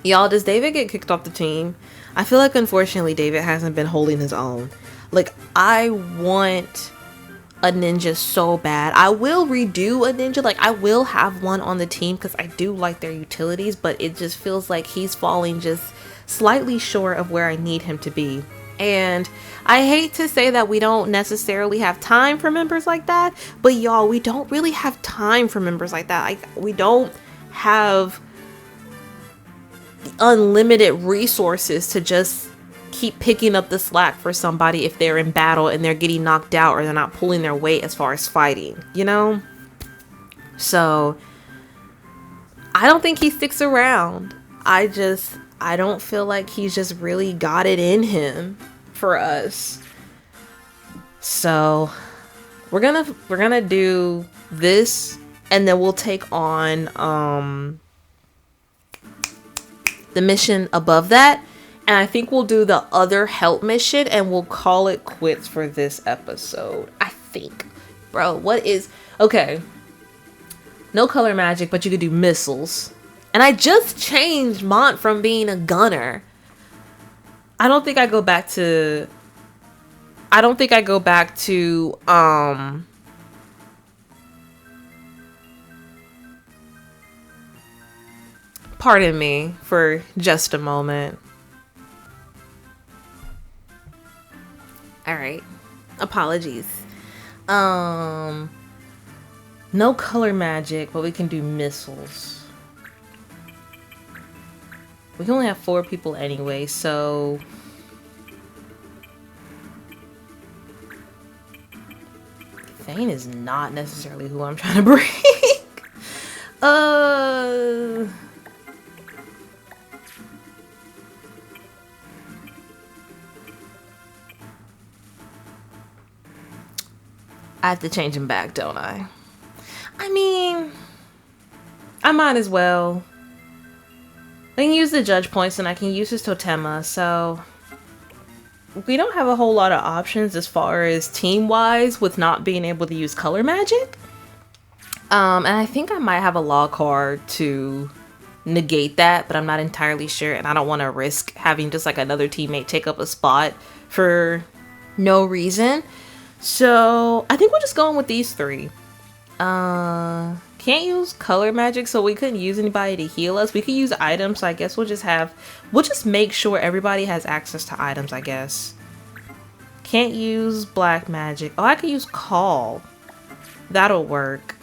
Y'all, does David get kicked off the team? I feel like, unfortunately, David hasn't been holding his own. Like, I want a ninja so bad. I will redo a ninja. Like, I will have one on the team because I do like their utilities, but it just feels like he's falling just slightly short of where I need him to be. And I hate to say that we don't necessarily have time for members like that, but y'all, we don't really have time for members like that. Like, we don't have unlimited resources to just keep picking up the slack for somebody if they're in battle and they're getting knocked out or they're not pulling their weight as far as fighting, you know? So I don't think he sticks around. I don't feel like he's just really got it in him for us. So we're gonna do this, and then we'll take on the mission above that. And I think we'll do the other help mission and we'll call it quits for this episode. I think. Bro, what is... Okay. No color magic, but you could do missiles. And I just changed Mont from being a gunner. I don't think I go back to... Pardon me for just a moment. Alright. Apologies. No color magic, but we can do missiles. We can only have 4 people anyway, so... Thane is not necessarily who I'm trying to bring. I have to change him back, don't I? I mean, I might as well. I can use the judge points and I can use his totema, so we don't have a whole lot of options as far as team-wise with not being able to use color magic. And I think I might have a law card to negate that, but I'm not entirely sure, and I don't want to risk having just like another teammate take up a spot for no reason. So I think we're just going with these 3. Can't use color magic, so we couldn't use anybody to heal us. We could use items, so I guess we'll just make sure everybody has access to items, I guess. Can't use black magic. Oh, I could use call. That'll work.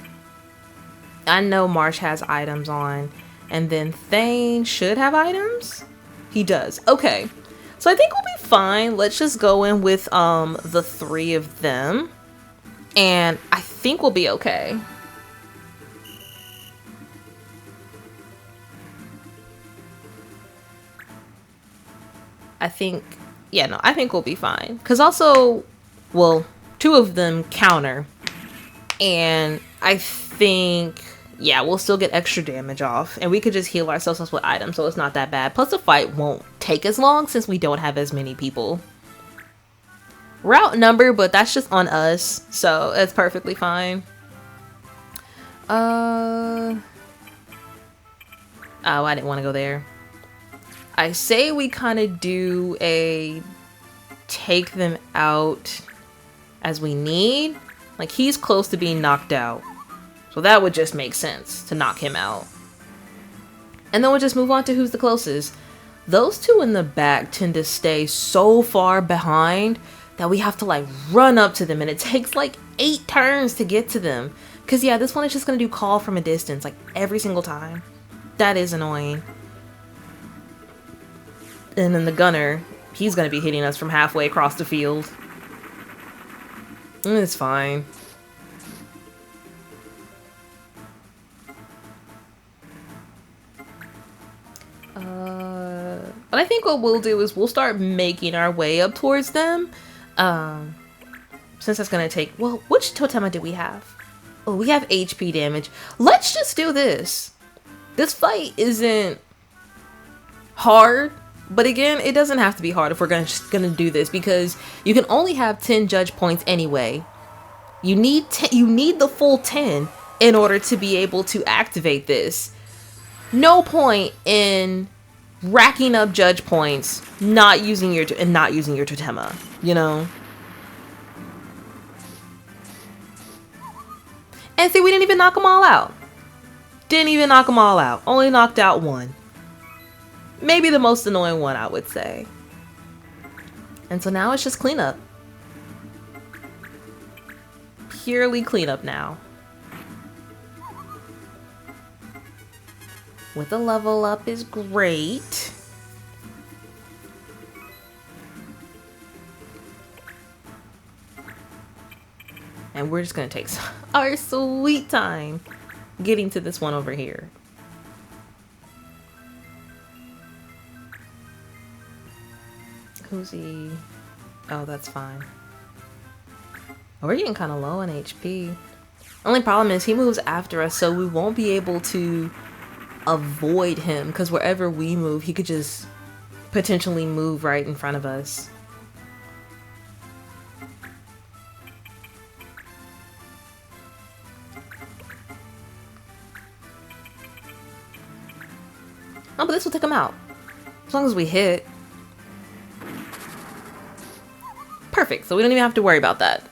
I know Marsh has items on, and then Thane should have items. He does. Okay. So I think we'll be fine. Let's just go in with the 3 of them. And I think we'll be okay. I think, yeah, no, I think we'll be fine. Because also, well, 2 of them counter. And I think, yeah, we'll still get extra damage off. And we could just heal ourselves with items, so it's not that bad. Plus, the fight won't take as long since we don't have as many people. We're outnumbered, but that's just on us. So, it's perfectly fine. Oh, I didn't want to go there. I say we kind of do a take them out as we need. Like, he's close to being knocked out. So that would just make sense to knock him out. And then we'll just move on to who's the closest. Those 2 in the back tend to stay so far behind that we have to like run up to them. And it takes like 8 turns to get to them. Because yeah, this one is just going to do call from a distance like every single time. That is annoying. And then the gunner, he's going to be hitting us from halfway across the field. It's fine. But I think what we'll do is we'll start making our way up towards them. Since that's going to take... Well, which totema do we have? Oh, we have HP damage. Let's just do this. This fight isn't hard. But again, it doesn't have to be hard if we're just gonna do this, because you can only have 10 judge points anyway. You need the full 10 in order to be able to activate this. No point in racking up judge points, not using your totema, you know. And see, we didn't even knock them all out. Only knocked out 1. Maybe the most annoying one, I would say. And so now it's just cleanup. Purely cleanup now. With a level up is great. And we're just gonna take our sweet time getting to this one over here. Who's he? Oh, that's fine. Oh, we're getting kind of low on HP. Only problem is he moves after us, so we won't be able to avoid him, because wherever we move, he could just potentially move right in front of us. Oh, but this will take him out. As long as we hit. Perfect, so we don't even have to worry about that.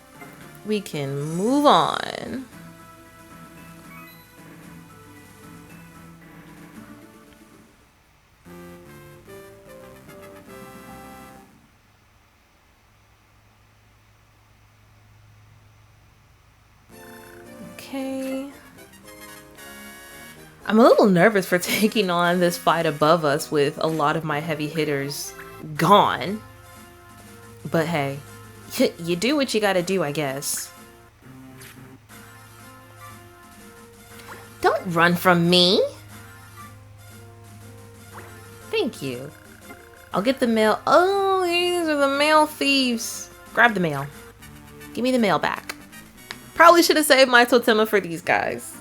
We can move on. Okay. I'm a little nervous for taking on this fight above us with a lot of my heavy hitters gone. But hey, you do what you gotta do, I guess. Don't run from me. Thank you. I'll get the mail. Oh, these are the mail thieves. Grab the mail. Give me the mail back. Probably should have saved my totema for these guys.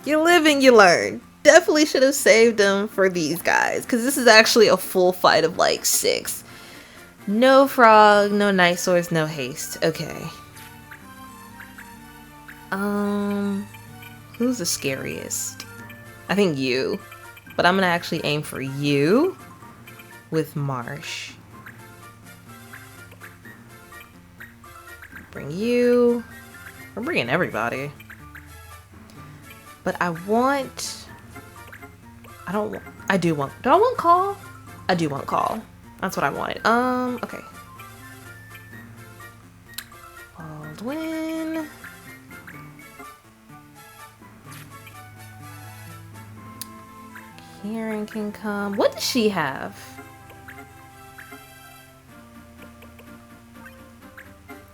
You live and you learn. Definitely should have saved them for these guys, because this is actually a full fight of like 6. No frog, no night swords, no haste. Okay. Who's the scariest? I think you. But I'm gonna actually aim for you with Marsh. Bring you. We're bringing everybody. But I do want call? I do want call. That's what I wanted. Okay. Baldwin. Karen can come. What does she have?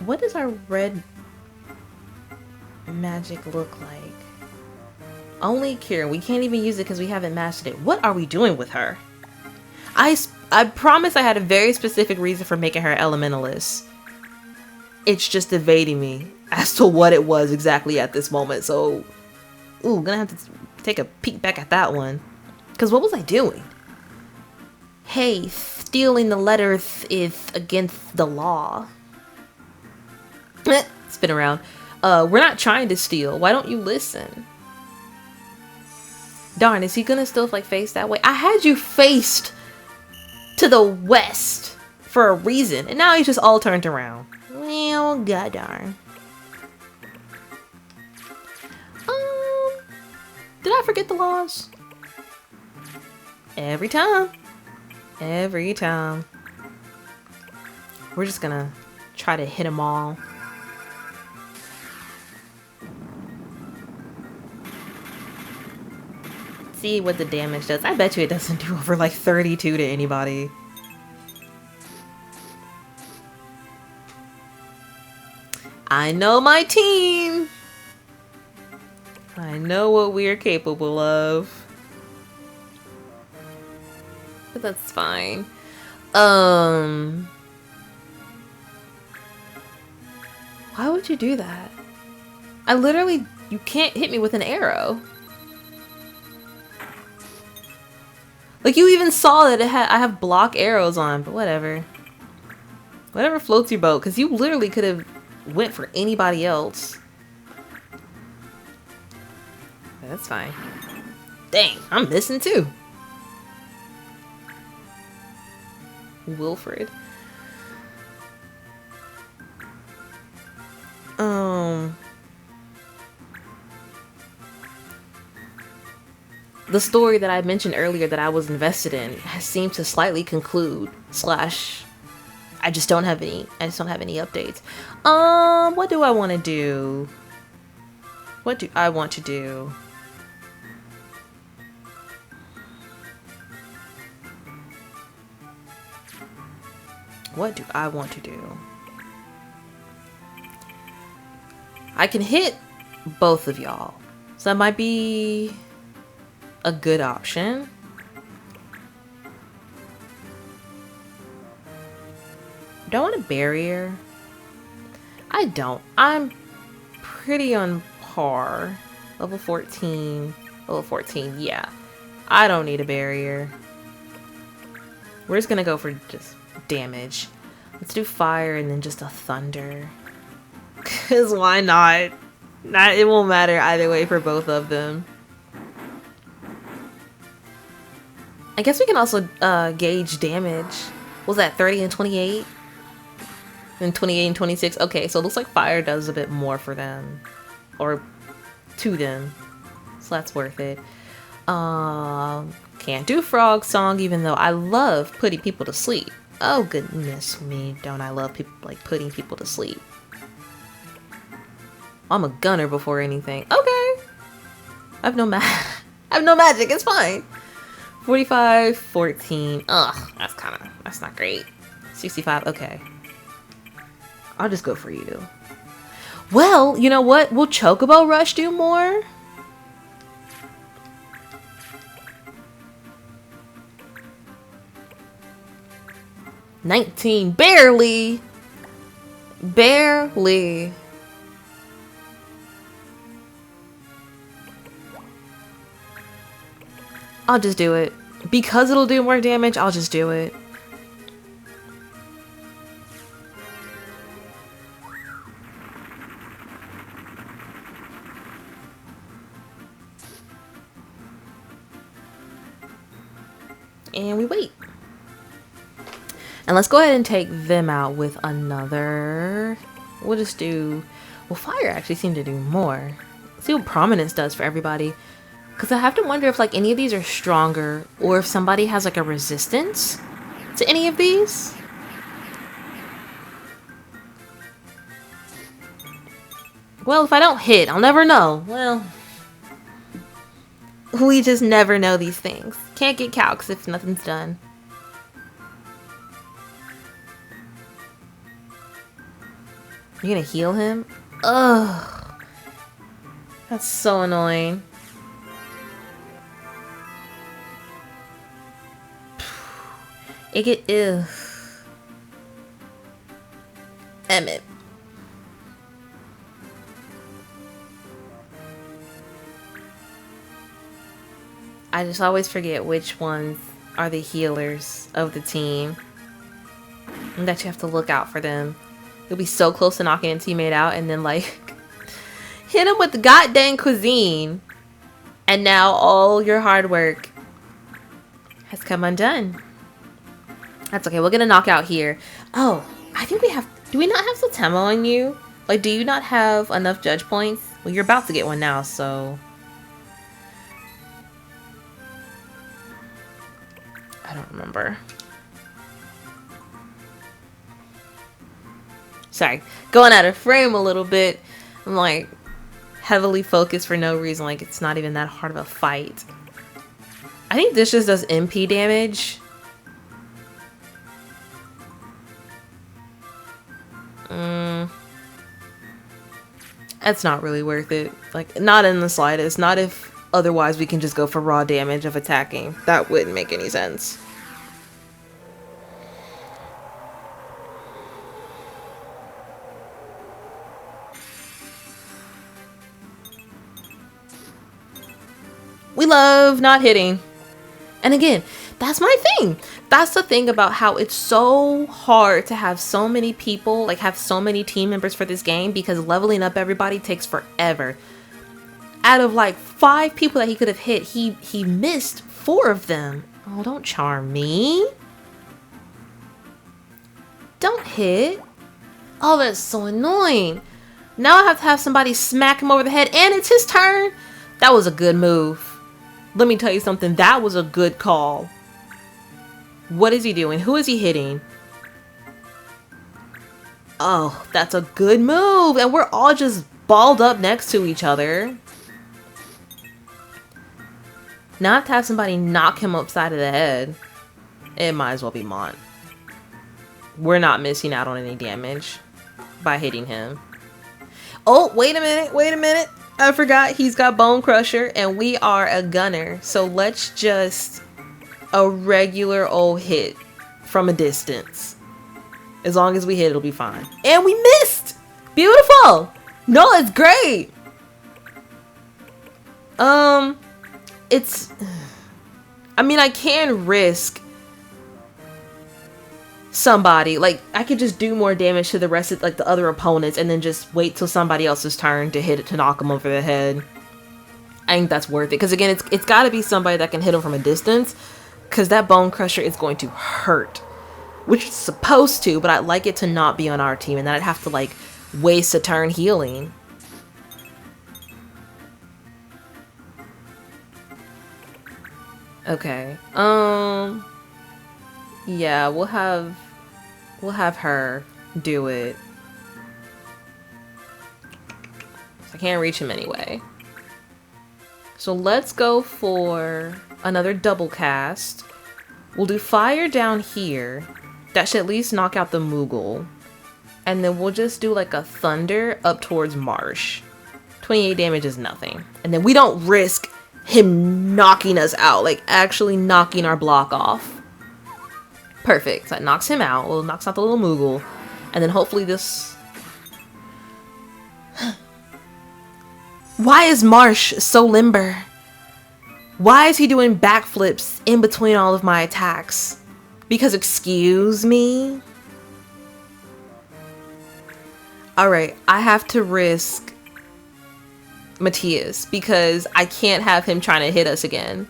What does our red magic look like? Only Kieran. We can't even use it because we haven't mastered it. What are we doing with her? I promise I had a very specific reason for making her elementalist. It's just evading me as to what it was exactly at this moment. So, ooh, gonna have to take a peek back at that one. Because what was I doing? Hey, stealing the letters is against the law. Spin around. We're not trying to steal. Why don't you listen? Darn, is he gonna still like face that way? I had you faced to the west for a reason, and now he's just all turned around. Well, god darn. Did I forget the laws? Every time. Every time. We're just gonna try to hit them all. See what the damage does. I bet you it doesn't do over like 32 to anybody. I know my team. I know what we are capable of. But that's fine. Why would you do that? I literally, you can't hit me with an arrow. Like, you even saw that I have block arrows on, but whatever. Whatever floats your boat, because you literally could have went for anybody else. But that's fine. Dang, I'm missing too. Wilfred. The story that I mentioned earlier that I was invested in has seemed to slightly conclude. Slash, I just don't have any updates. What do I want to do? What do I want to do? What do I want to do? I can hit both of y'all. So that might be a good option. Do I want a barrier? I don't. I'm pretty on par. Level 14. Level 14, yeah. I don't need a barrier. We're just gonna go for just damage. Let's do fire and then just a thunder. Cause why not? It won't matter either way for both of them. I guess we can also gauge damage. What was that 30 and 28? And 28 and 26. Okay, so it looks like fire does a bit more for them. Or to them. So that's worth it. Can't do frog song even though I love putting people to sleep. Oh goodness me, don't I love people like putting people to sleep. I'm a gunner before anything. Okay. I have no magic, it's fine. 45, 14. Ugh, that's not great. 65, okay. I'll just go for you. Well, you know what? Will Chocobo Rush do more? $19, barely. Barely. I'll just do it. Because it'll do more damage, I'll just do it. And we wait. And let's go ahead and take them out with another. We'll just do... Well, fire actually seemed to do more. Let's see what prominence does for everybody. Because I have to wonder if like any of these are stronger or if somebody has like a resistance to any of these. Well, if I don't hit, I'll never know. Well, we just never know these things. Can't get calcs if nothing's done. You're gonna heal him? Ugh. That's so annoying. It get ew. Emmett. I just always forget which ones are the healers of the team. And that you have to look out for them. You'll be so close to knocking a teammate out and then like hit him with the goddamn cuisine. And now all your hard work has come undone. That's okay. We'll get a knockout here. Oh, I think we have... Do we not have Sultemo on you? Like, do you not have enough judge points? Well, you're about to get one now, so... I don't remember. Sorry. Going out of frame a little bit. I'm like heavily focused for no reason. Like, it's not even that hard of a fight. I think this just does MP damage. That's not really worth it. Like, not in the slightest. Not if otherwise we can just go for raw damage of attacking. That wouldn't make any sense. We love not hitting. And again, that's my thing. That's the thing about how it's so hard to have so many people, like have so many team members for this game, because leveling up everybody takes forever. Out of like 5 people that he could have hit, he missed 4 of them. Oh, don't charm me. Don't hit. Oh, that's so annoying. Now I have to have somebody smack him over the head and it's his turn. That was a good move. Let me tell you something. That was a good call. What is he doing? Who is he hitting? Oh, that's a good move. And we're all just balled up next to each other. Now I have to have somebody knock him upside of the head. It might as well be Mont. We're not missing out on any damage by hitting him. Oh, wait a minute. Wait a minute. I forgot he's got Bone Crusher and we are a gunner. So let's just a regular old hit from a distance. As long as we hit, it'll be fine. And we missed! Beautiful! No, it's great! It's... I mean, I can risk somebody. Like, I could just do more damage to the rest of, like, the other opponents and then just wait till somebody else's turn to hit it, to knock them over the head. I think that's worth it. Because, again, it's got to be somebody that can hit them from a distance. Because that Bone Crusher is going to hurt. Which it's supposed to, but I'd like it to not be on our team. And then I'd have to, like, waste a turn healing. Okay. Yeah, we'll have her do it. I can't reach him anyway. So let's go for another double cast. We'll do fire down here. That should at least knock out the Moogle. And then we'll just do like a thunder up towards Marsh. 28 damage is nothing. And then we don't risk him knocking us out, like actually knocking our block off. Perfect. So that knocks him out. Well, knocks out the little Moogle. And then hopefully this... Why is Marsh so limber? Why is he doing backflips in between all of my attacks? Because excuse me? Alright, I have to risk Matthias because I can't have him trying to hit us again.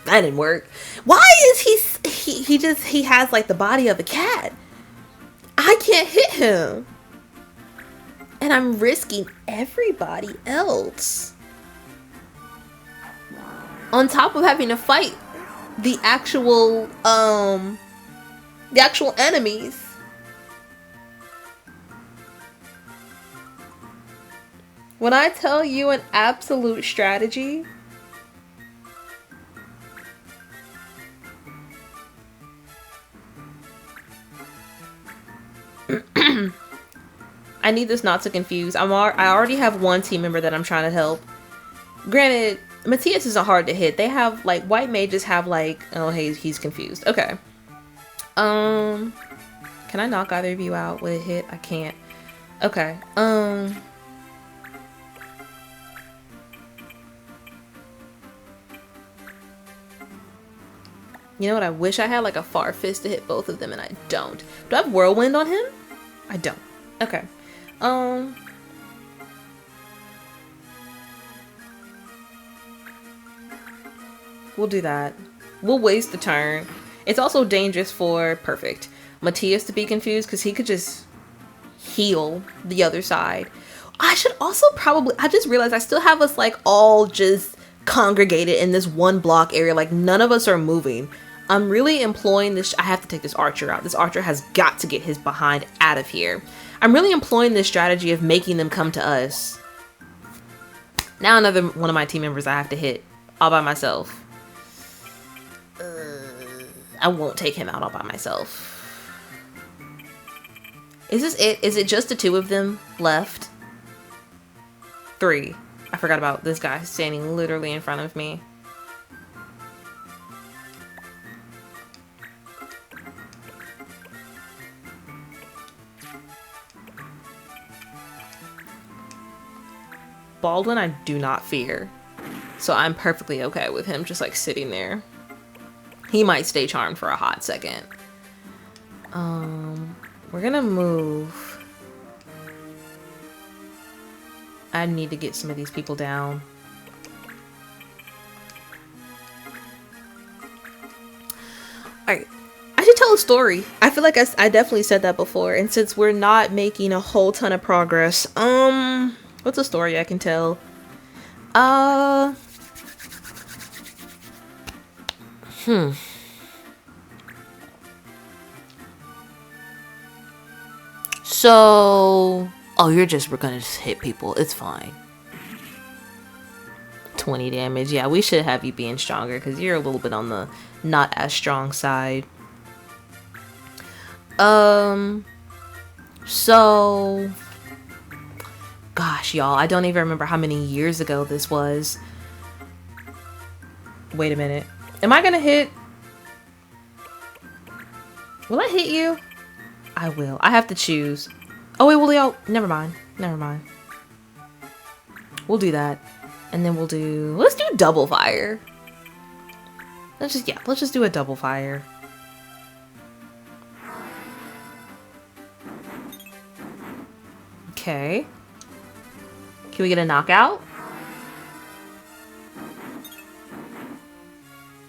That didn't work. Why is he has like the body of a cat? I can't hit him. And I'm risking everybody else. On top of having to fight the actual enemies. When I tell you an absolute strategy, I need this not to confuse. I already have one team member that I'm trying to help. Granted, Matthias isn't hard to hit. They have like white mages have like, oh hey, he's confused. Okay. Can I knock either of you out with a hit? I can't. Okay. You know what? I wish I had like a far fist to hit both of them, and I don't. Do I have whirlwind on him? I don't. Okay. We'll do that. We'll waste the turn. It's also dangerous for perfect Matthias to be confused because he could just heal the other side. I should also probably, I just realized I still have us like all just congregated in this one block area. Like none of us are moving. I'm really employing this. I have to take this archer out. This archer has got to get his behind out of here. I'm really employing this strategy of making them come to us. Now another one of my team members I have to hit all by myself. I won't take him out all by myself. Is this it? Is it just the two of them left? 3. I forgot about this guy standing literally in front of me. Baldwin I do not fear. So I'm perfectly okay with him just like sitting there. He might stay charmed for a hot second. We're gonna move. I need to get some of these people down. Alright. I should tell a story. I feel like I definitely said that before. And since we're not making a whole ton of progress, what's a story I can tell? So, oh, we're gonna just hit people. It's fine. 20 damage. Yeah, we should have you being stronger because you're a little bit on the not as strong side. So, gosh, y'all, I don't even remember how many years ago this was. Wait a minute. Am I gonna hit? Will I hit you? I will. I have to choose. Oh wait, will y'all? Never mind. Never mind. We'll do that. And then let's do double fire. Let's just do a double fire. Okay. Can we get a knockout?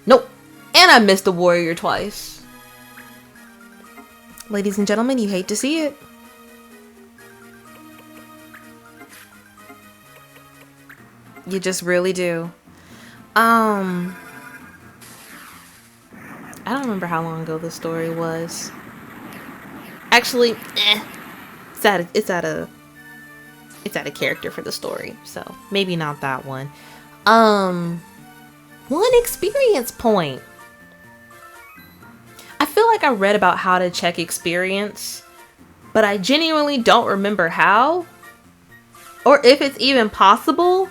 Nope. And I missed the warrior twice. Ladies and gentlemen, you hate to see it. You just really do. I don't remember how long ago this story was. Actually, it's at a character for the story, so maybe not that one. 1 experience point. I feel like I read about how to check experience, but I genuinely don't remember how, or if it's even possible.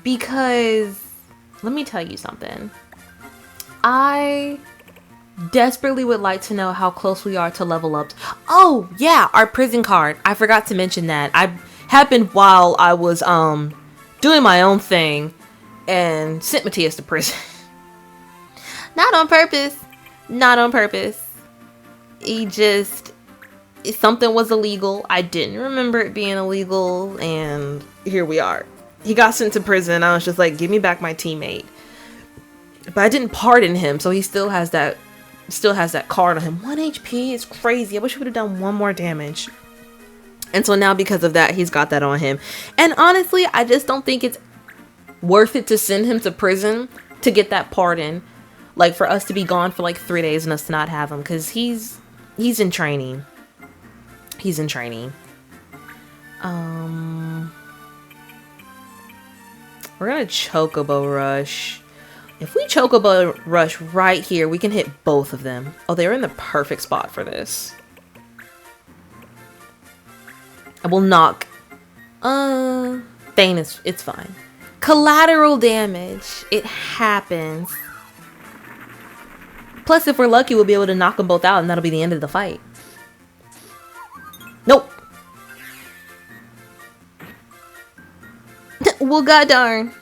Because let me tell you something. I desperately would like to know how close we are to level up. Oh yeah, our prison card. I forgot to mention that. Happened while I was doing my own thing and sent Matthias to prison. Not on purpose. Not on purpose. Something was illegal. I didn't remember it being illegal, and here we are. He got sent to prison. I was just like, give me back my teammate. But I didn't pardon him, so he still has that card on him. 1 HP is crazy. I wish he would have done 1 more damage. And so now because of that, he's got that on him. And honestly, I just don't think it's worth it to send him to prison to get that pardon. Like for us to be gone for like 3 days and us to not have him, because he's in training. He's in training. We're gonna Chocobo Rush. If we Chocobo Rush right here, we can hit both of them. Oh, they're in the perfect spot for this. I will knock Thane is, it's fine. Collateral damage. It happens. Plus, if we're lucky, we'll be able to knock them both out, and that'll be the end of the fight. Nope. Well, god darn.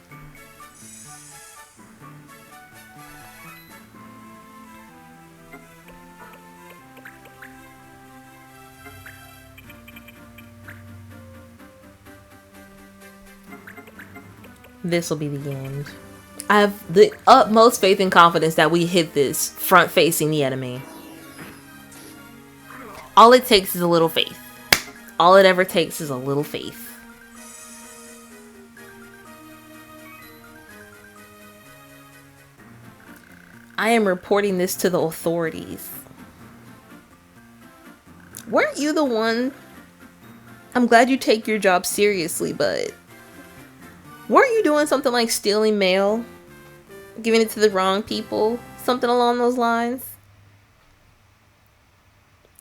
This will be the end. I have the utmost faith and confidence that we hit this front facing the enemy. All it takes is a little faith. All it ever takes is a little faith. I am reporting this to the authorities. Weren't you the one? I'm glad you take your job seriously, but weren't you doing something like stealing mail? Giving it to the wrong people? Something along those lines?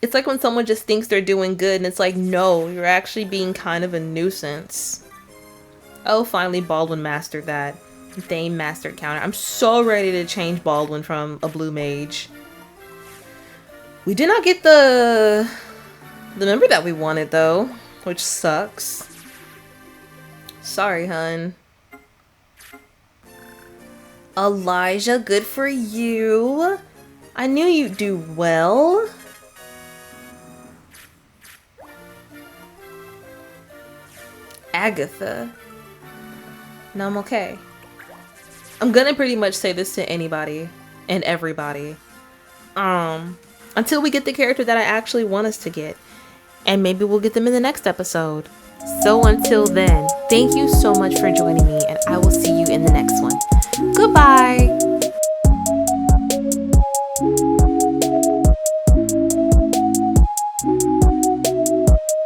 It's like when someone just thinks they're doing good and it's like, no, you're actually being kind of a nuisance. Oh, finally Baldwin mastered that. Thane mastered counter. I'm so ready to change Baldwin from a blue mage. We did not get the member that we wanted though, which sucks. Sorry, hun. Elijah, good for you. I knew you'd do well. Agatha. No, I'm okay. I'm gonna pretty much say this to anybody and everybody. Until we get the character that I actually want us to get. And maybe we'll get them in the next episode. So until then, thank you so much for joining me, and I will see you in the next one. Goodbye!